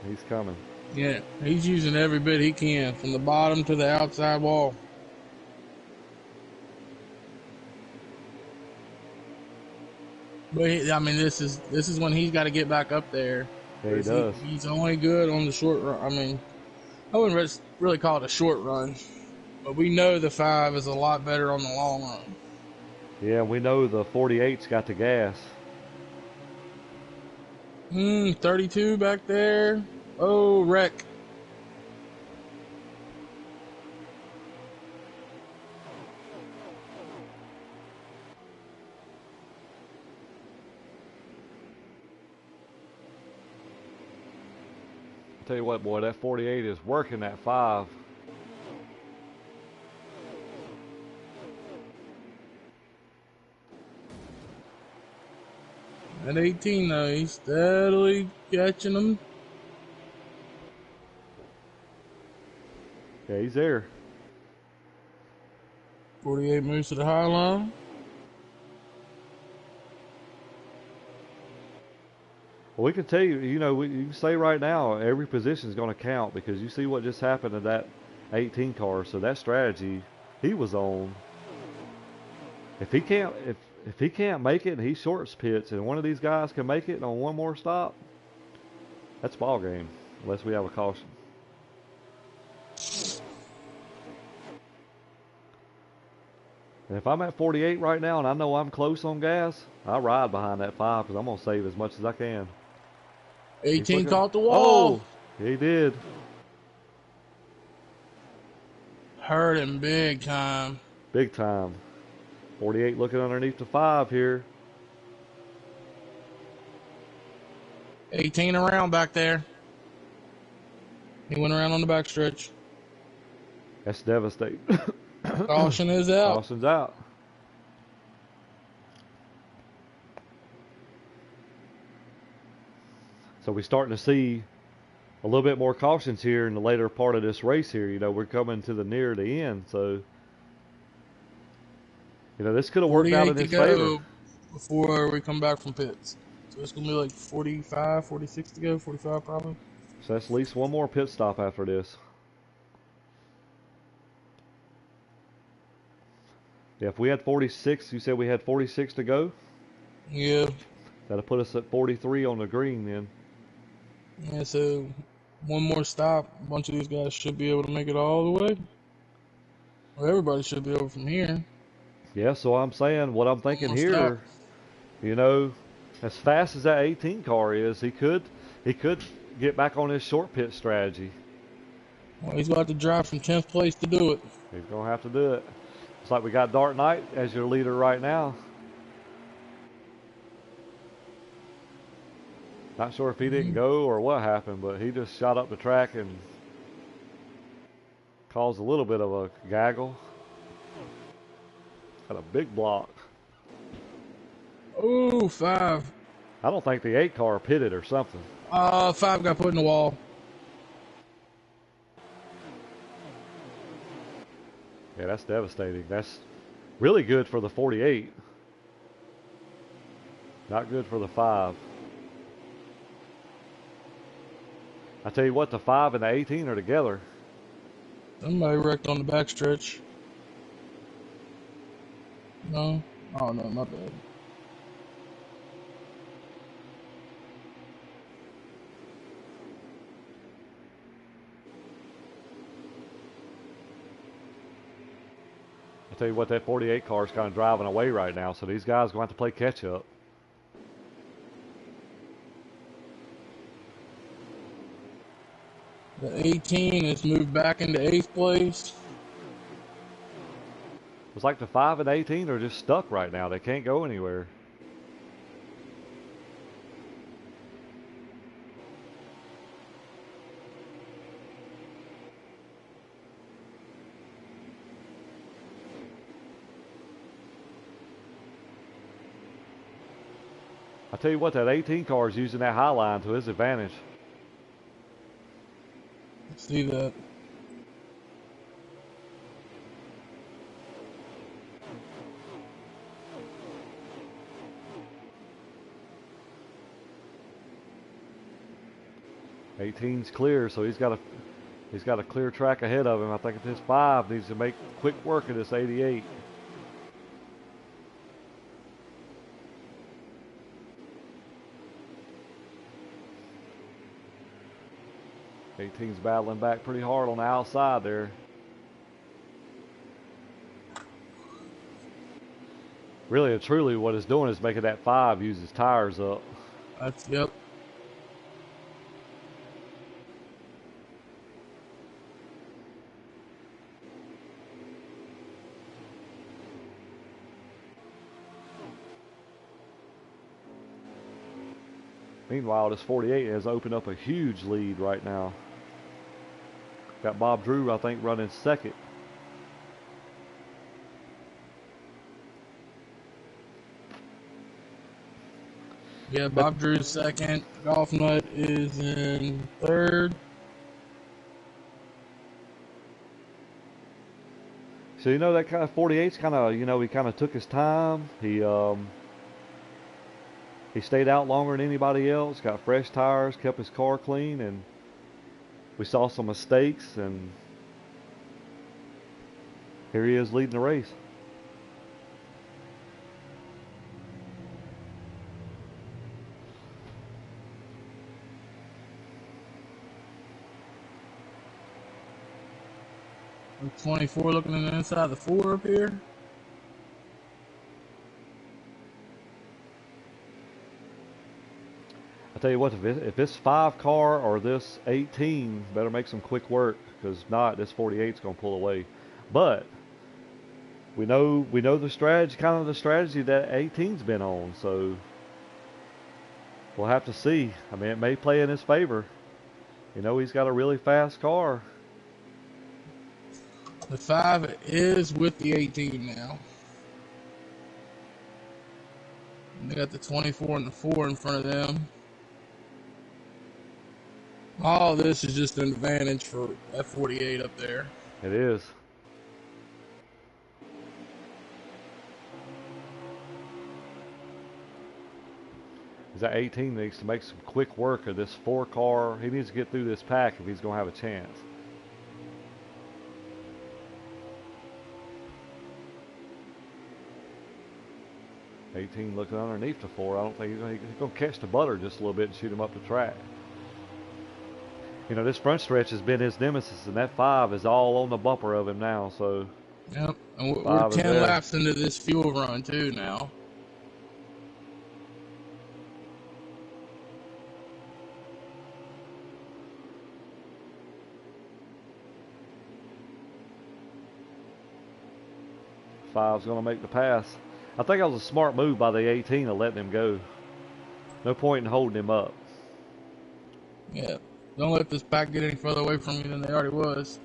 He's coming. Yeah, he's using every bit he can from the bottom to the outside wall. But I mean, this is when he's got to get back up there. Yeah, he does. He's only good on the short run. I mean, I wouldn't really call it a short run, but we know the 5 is a lot better on the long run. Yeah, we know the 48's got the gas. 32 back there. Oh, wreck. I'll tell you what, boy, that 48 is working that 5. At 18, though, he's steadily catching them. Yeah, he's there. 48 moves to the high line. Well, we can tell you, you know, you can say right now every position is going to count because you see what just happened to that 18 car. So that strategy he was on, if he can't make it and he shorts pits and one of these guys can make it on one more stop, that's ball game unless we have a caution. And if I'm at 48 right now and I know I'm close on gas, I ride behind that 5 because I'm going to save as much as I can. 18 caught the wall. Oh, he did. Hurt him big time. Big time. 48 looking underneath the 5 here. 18 around back there. He went around on the backstretch. That's devastating. Caution is out. Caution's out. So we're starting to see a little bit more cautions here in the later part of this race here. You know, we're coming to the near the end. So, you know, this could have worked out in his favor. Before we come back from pits. So it's going to be like 45, 46 to go, 45 probably. So that's at least one more pit stop after this. Yeah, if we had 46, you said we had 46 to go? Yeah. That'll put us at 43 on the green then. Yeah, so one more stop. A bunch of these guys should be able to make it all the way. Well, everybody should be over from here. Yeah, so I'm saying what I'm thinking here, you know, as fast as that 18 car is, he could get back on his short pit strategy. Well, he's got to drive from 10th place to do it. He's going to have to do it. It's like we got Dark Knight as your leader right now. Not sure if he didn't go or what happened, but he just shot up the track and caused a little bit of a gaggle. Got a big block. Ooh, 5. I don't think the 8 car pitted or something. 5 got put in the wall. Yeah, that's devastating. That's really good for the 48. Not good for the 5. I tell you what, the 5 and the 18 are together. Somebody wrecked on the backstretch. No? Oh, no, my bad. I tell you what, that 48 car is kind of driving away right now, so these guys are going to have to play catch up. The 18 has moved back into 8th place. It's like the 5 and 18 are just stuck right now. They can't go anywhere. I tell you what, that 18 car is using that high line to his advantage. See that. '18's clear, so he's got a clear track ahead of him. I think this 5 needs to make quick work of this 88. '18's battling back pretty hard on the outside there. Really and truly, what it's doing is making that 5 use his tires up. That's, yep. Meanwhile, this 48 has opened up a huge lead right now. Got Bob Drew, I think, running second. Yeah, Bob Drew's second. Golf Nut is in 3rd. So, you know, that kind of 48's kind of, you know, he kind of took his time. He stayed out longer than anybody else, got fresh tires, kept his car clean, and we saw some mistakes, and here he is leading the race. I'm 24 looking in the inside of the 4 up here. I tell you what, if this 5 car or this 18 better make some quick work, because not, this 48's going to pull away. But we know the strategy, kind of the strategy that 18's been on, so we'll have to see. I mean, it may play in his favor. You know, he's got a really fast car. The 5 is with the 18 now. And they got the 24 and the 4 in front of them. All this is just an advantage for F48 up there. It is. That 18 needs to make some quick work of this 4 car. He needs to get through this pack if he's going to have a chance. '18 looking underneath the 4. I don't think he's going to catch the butter just a little bit and shoot him up the track. You know, this front stretch has been his nemesis, and that 5 is all on the bumper of him now. So, yep, and we're 10 laps into this fuel run too now. Five's going to make the pass. I think that was a smart move by the 18 to letting him go. No point in holding him up. Yeah, don't let this pack get any further away from you than they already was.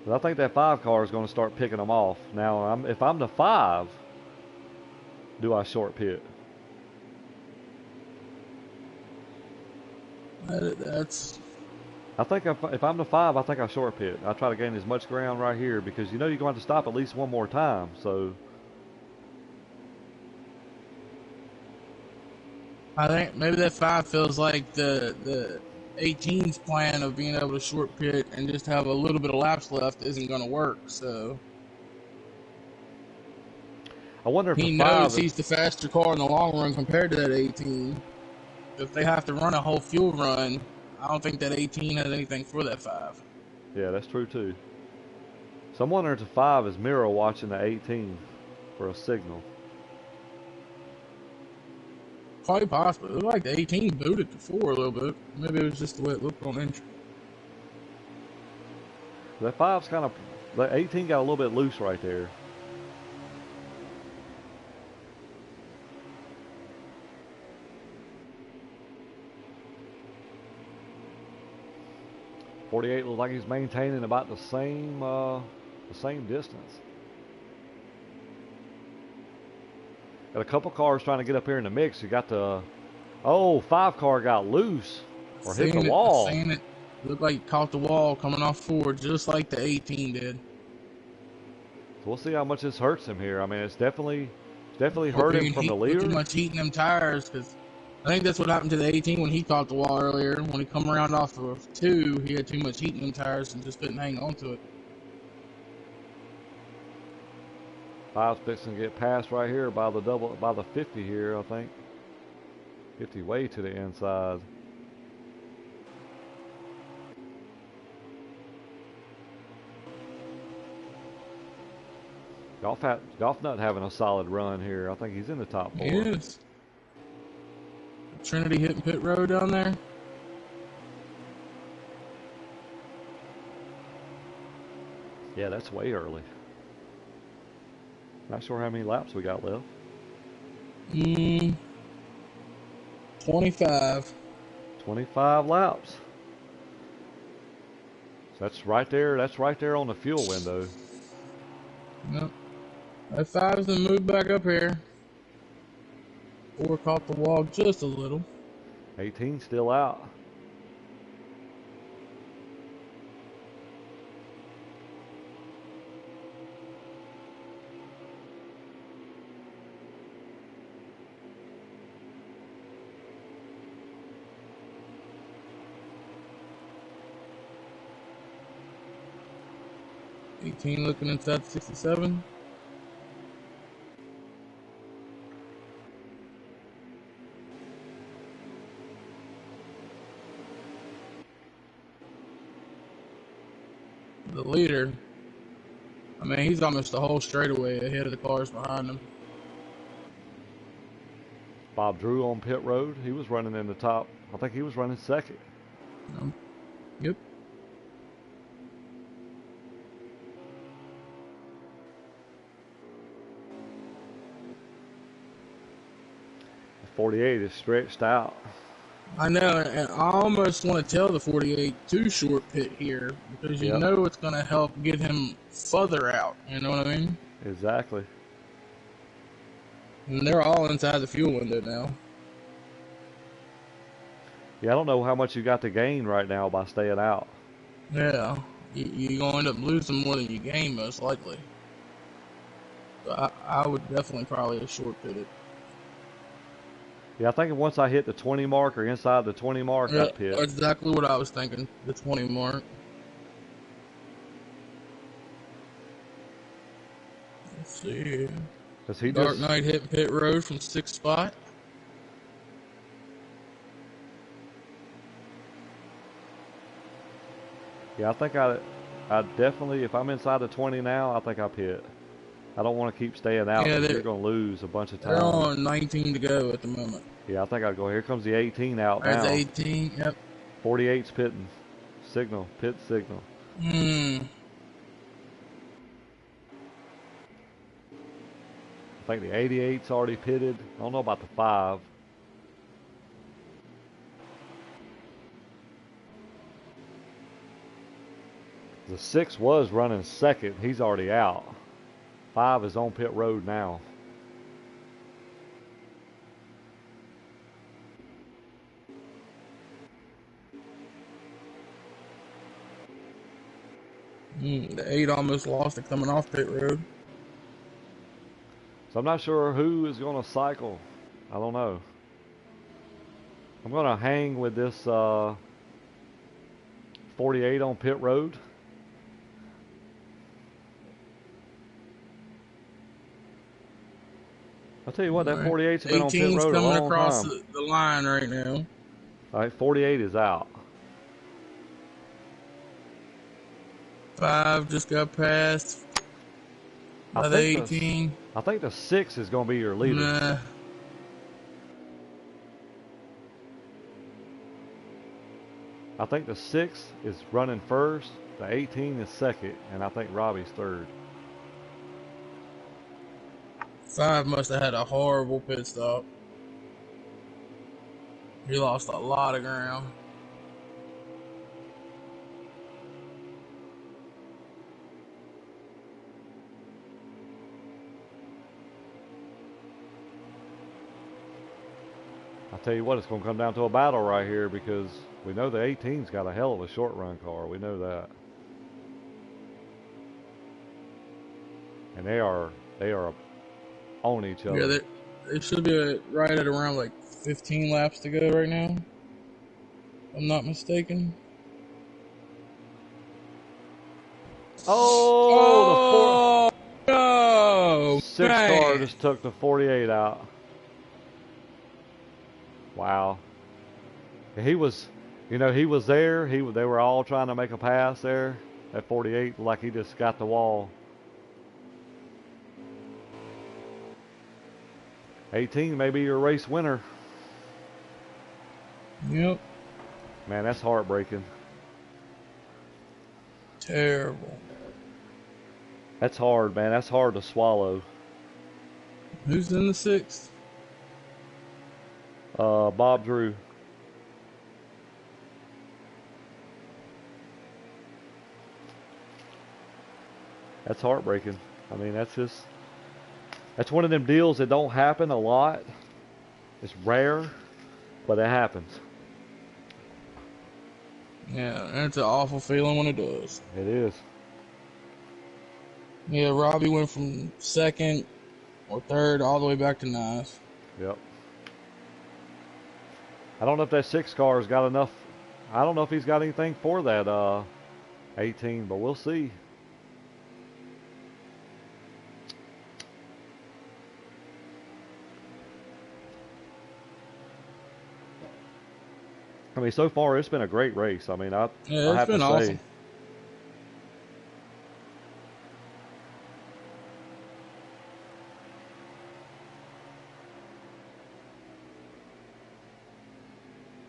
But I think that 5 car is going to start picking them off. Now, if I'm the 5, do I short pit? That's. I think if I'm the 5, I think I short pit. I try to gain as much ground right here because you know you're going to stop at least one more time. So I think maybe that 5 feels like the 18's plan of being able to short pit and just have a little bit of laps left isn't going to work. So I wonder if the he 5 knows is. he's the faster car in the long run compared to that 18. If they have to run a whole fuel run, I don't think that 18 has anything for that 5. Yeah, that's true too. So I'm wondering if the 5 is mirror watching the 18 for a signal. Quite possibly. It looked like the 18 booted before a little bit. Maybe it was just the way it looked on entry. That 5's kind of. The 18 got a little bit loose right there. .48 looks like he's maintaining about the same distance. Got a couple cars trying to get up here in the mix. You got the 5 car got loose or hit the wall. Seen it. Looked like it caught the wall coming off forward, just like the 18 did. So we'll see how much this hurts him here. I mean, it's definitely hurt him from the leader. Too much heating them tires, because I think that's what happened to the 18 when he caught the wall earlier. When he come around off of 2, he had too much heat in them tires and just couldn't hang on to it. 5's fixing to get passed right here by the 50 here, I think. 50 way to the inside. Golf Nut having a solid run here. I think he's in the top 4. He is. Trinity hitting pit road down there. Yeah, that's way early. Not sure how many laps we got left. 25. 25 laps. So that's right there. That's right there on the fuel window. Yep. That 5's been moved back up here. 4 caught the wall just a little. 18 still out. Looking inside 67. The leader, I mean, he's almost the whole straightaway ahead of the cars behind him. Bob Drew on pit road. He was running in the top. I think he was running second. Yep. 48 is stretched out. I know, and I almost want to tell the 48 to short pit here because you know it's going to help get him further out. You know what I mean? Exactly. And they're all inside the fuel window now. Yeah, I don't know how much you got to gain right now by staying out. Yeah, you're going to end up losing more than you gain, most likely. So I would definitely probably have short pitted. Yeah, I think once I hit the 20 mark or inside the 20 mark, I pit. That's exactly what I was thinking, the 20 mark. Let's see here. Dark Knight hitting pit road from 6th spot. Yeah, I think I definitely, if I'm inside the 20 now, I think I pit. I don't want to keep staying out because you're going to lose a bunch of time. They're on 19 to go at the moment. Yeah, I think I'd go. Here comes the 18 out now. There's 18, yep. 48's pitting. Signal, pit signal. I think the 88's already pitted. I don't know about the 5. The 6 was running second. He's already out. 5 is on pit road now. The 8 almost lost it coming off pit road. So I'm not sure who is going to cycle. I don't know. I'm going to hang with this 48 on pit road. I'll tell you what, that 48's been on pit 18's road a coming long across time. the line right now. All right, 48 is out. 5 just got passed by the 18. I think the 6 is going to be your leader. Nah. I think the 6 is running first, the 18 is second, and I think Robbie's third. 5 must have had a horrible pit stop. He lost a lot of ground. I'll tell you what, it's going to come down to a battle right here because we know the 18's got a hell of a short run car. We know that. And they are on each other. Yeah, they should be right at around like 15 laps to go right now. If I'm not mistaken. Oh, no! the 6 car just took the 48 out. Wow. He was there. They were all trying to make a pass there. At 48, like he just got the wall. 18 may be your race winner. Yep. Man, that's heartbreaking. Terrible. That's hard, man. That's hard to swallow. Who's in the 6th? Bob Drew. That's heartbreaking. I mean, that's one of them deals that don't happen a lot. It's rare, but it happens. Yeah, and it's an awful feeling when it does. It is. Yeah, Robbie went from 2nd or 3rd all the way back to 9th. Yep. I don't know if that 6 car's got enough. I don't know if he's got anything for that 18, but we'll see. I mean, so far it's been a great race. I mean, I have to say. Awesome.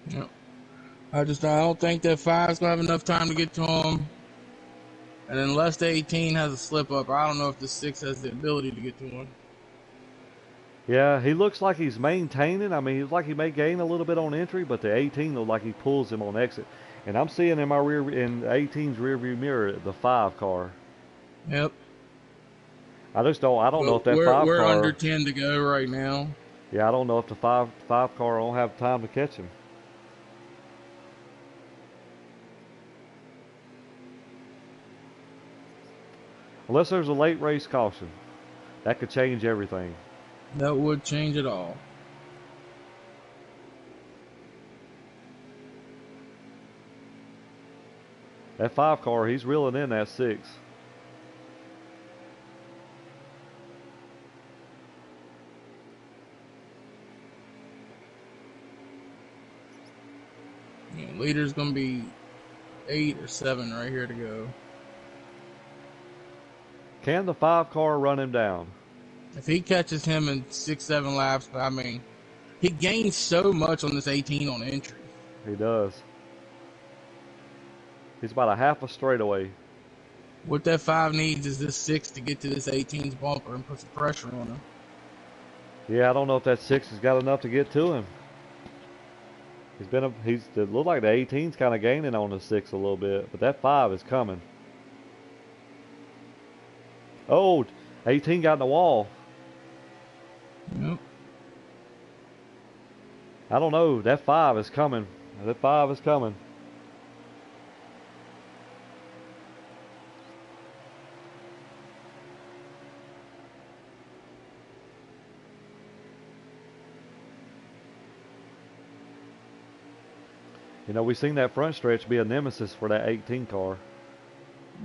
Yep. I don't think that 5's gonna have enough time to get to him. And unless the 18 has a slip up, I don't know if the 6 has the ability to get to him. Yeah, he looks like he's maintaining. I mean, he looks like he may gain a little bit on entry, but the 18 looks like he pulls him on exit. And I'm seeing in my in 18's rearview mirror the 5 car. Yep. I don't know if that 5 car. We're under 10 to go right now. Yeah, I don't know if the 5 car don't have time to catch him. Unless there's a late race caution. That could change everything. That would change it all. That 5 car, he's reeling in that 6. Yeah, leader's going to be 8 or 7 right here to go. Can the 5 car run him down? If he catches him in 6-7 laps, I mean, he gains so much on this 18 on entry. He does. He's about a half a straightaway. What that 5 needs is this 6 to get to this 18's bumper and put some pressure on him. Yeah, I don't know if that 6 has got enough to get to him. It looked like the 18's kind of gaining on the 6 a little bit, but that 5 is coming. Oh, 18 got in the wall. Yep. I don't know. That 5 is coming. That 5 is coming. You know, we've seen that front stretch be a nemesis for that 18 car.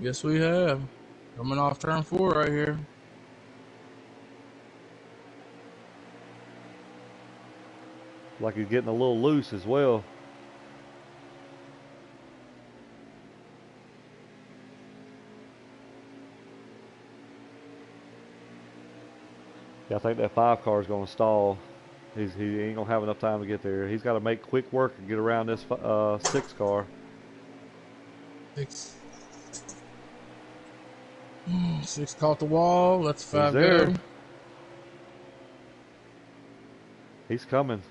Yes, we have. Coming off turn 4 right here. Like he's getting a little loose as well. Yeah, I think that 5 car is going to stall. He ain't going to have enough time to get there. He's got to make quick work and get around this 6 car. 6 caught the wall. Let's 5 He's there. go. He's coming.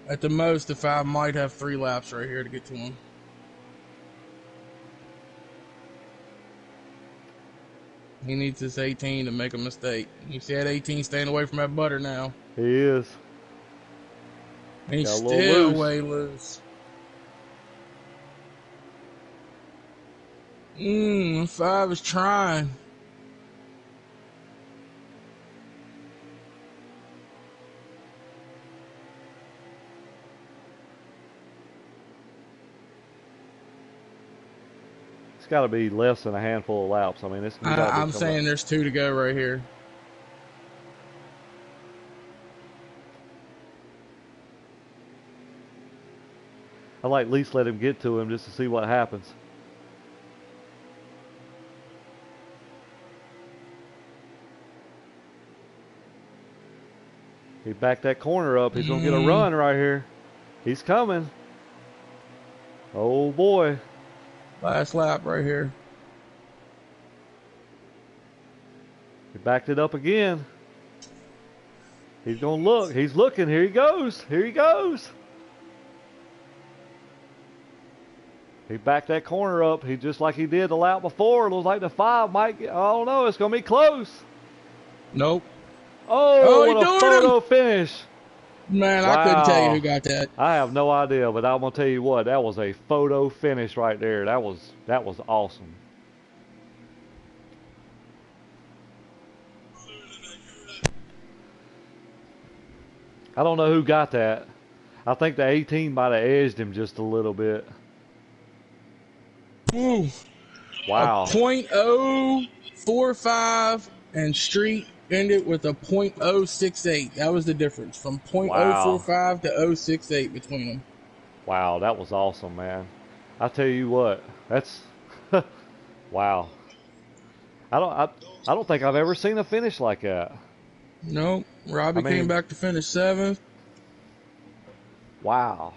At the most, the 5 might have 3 laps right here to get to him. He needs this 18 to make a mistake. You see that 18 staying away from that butter now. He is. And he's Got a little still loose. way loose. 5 is trying. It's got to be less than a handful of laps. I mean, I'm saying there's 2 to go right here. I like at least let him get to him just to see what happens. He backed that corner up. He's going to get a run right here. He's coming. Oh, boy. Last lap right here. He backed it up again. He's going to look. He's looking. Here he goes. Here he goes. He backed that corner up. He just like he did the lap before. It looks like the 5 might get, oh no, it's going to be close. Nope. Oh, what a photo finish. Man, Wow. I couldn't tell you who got that. I have no idea, but I'm going to tell you what, that was a photo finish right there. That was awesome. I don't know who got that. I think the 18 might have edged him just a little bit. Ooh. Wow. A .045 and Street ended with a .068. That was the difference from .045 to .068 between them. Wow, that was awesome, man. I tell you what, that's wow. I don't think I've ever seen a finish like that. Nope. Robbie came back to finish 7th. Wow.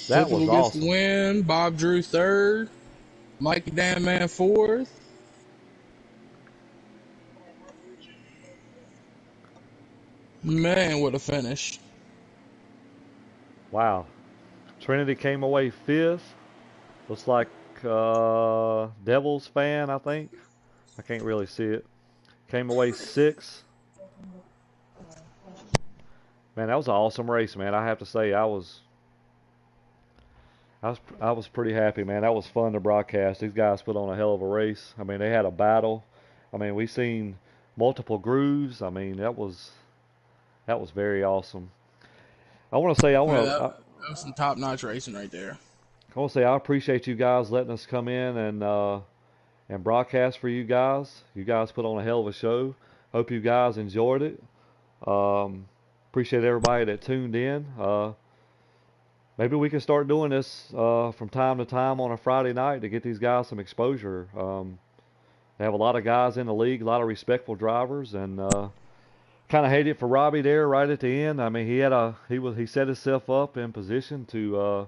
That was gets awesome. the win. Bob Drew 3rd. Mikey Danman 4th. Man, what a finish. Wow. Trinity came away 5th. Looks like Devils fan, I think. I can't really see it. Came away 6th. Man, that was an awesome race, man. I have to say, I was pretty happy, man. That was fun to broadcast. These guys put on a hell of a race. I mean, they had a battle. I mean, we seen multiple grooves. I mean, that was very awesome. That was some top-notch racing right there. I want to say I appreciate you guys letting us come in and broadcast for you guys. You guys put on a hell of a show. Hope you guys enjoyed it. Appreciate everybody that tuned in. Maybe we can start doing this from time to time on a Friday night to get these guys some exposure. They have a lot of guys in the league, a lot of respectful drivers, and kind of hate it for Robbie there right at the end. I mean, he set himself up in position to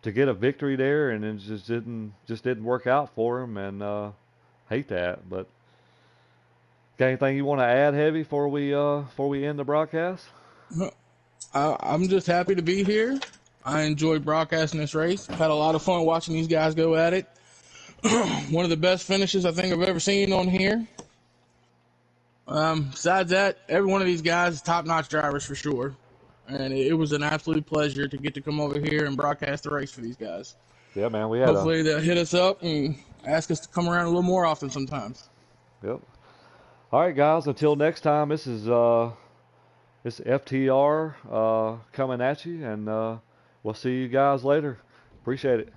get a victory there, and it just didn't work out for him, and hate that. But got anything you want to add, Heavy, before we end the broadcast? I'm just happy to be here. I enjoyed broadcasting this race. Had a lot of fun watching these guys go at it. One of the best finishes I think I've ever seen on here. Besides that, every one of these guys is top-notch drivers for sure. And it was an absolute pleasure to get to come over here and broadcast the race for these guys. Yeah, man. We had Hopefully they'll hit us up and ask us to come around a little more often sometimes. Yep. All right, guys. Until next time, this is FTR coming at you, and we'll see you guys later. Appreciate it.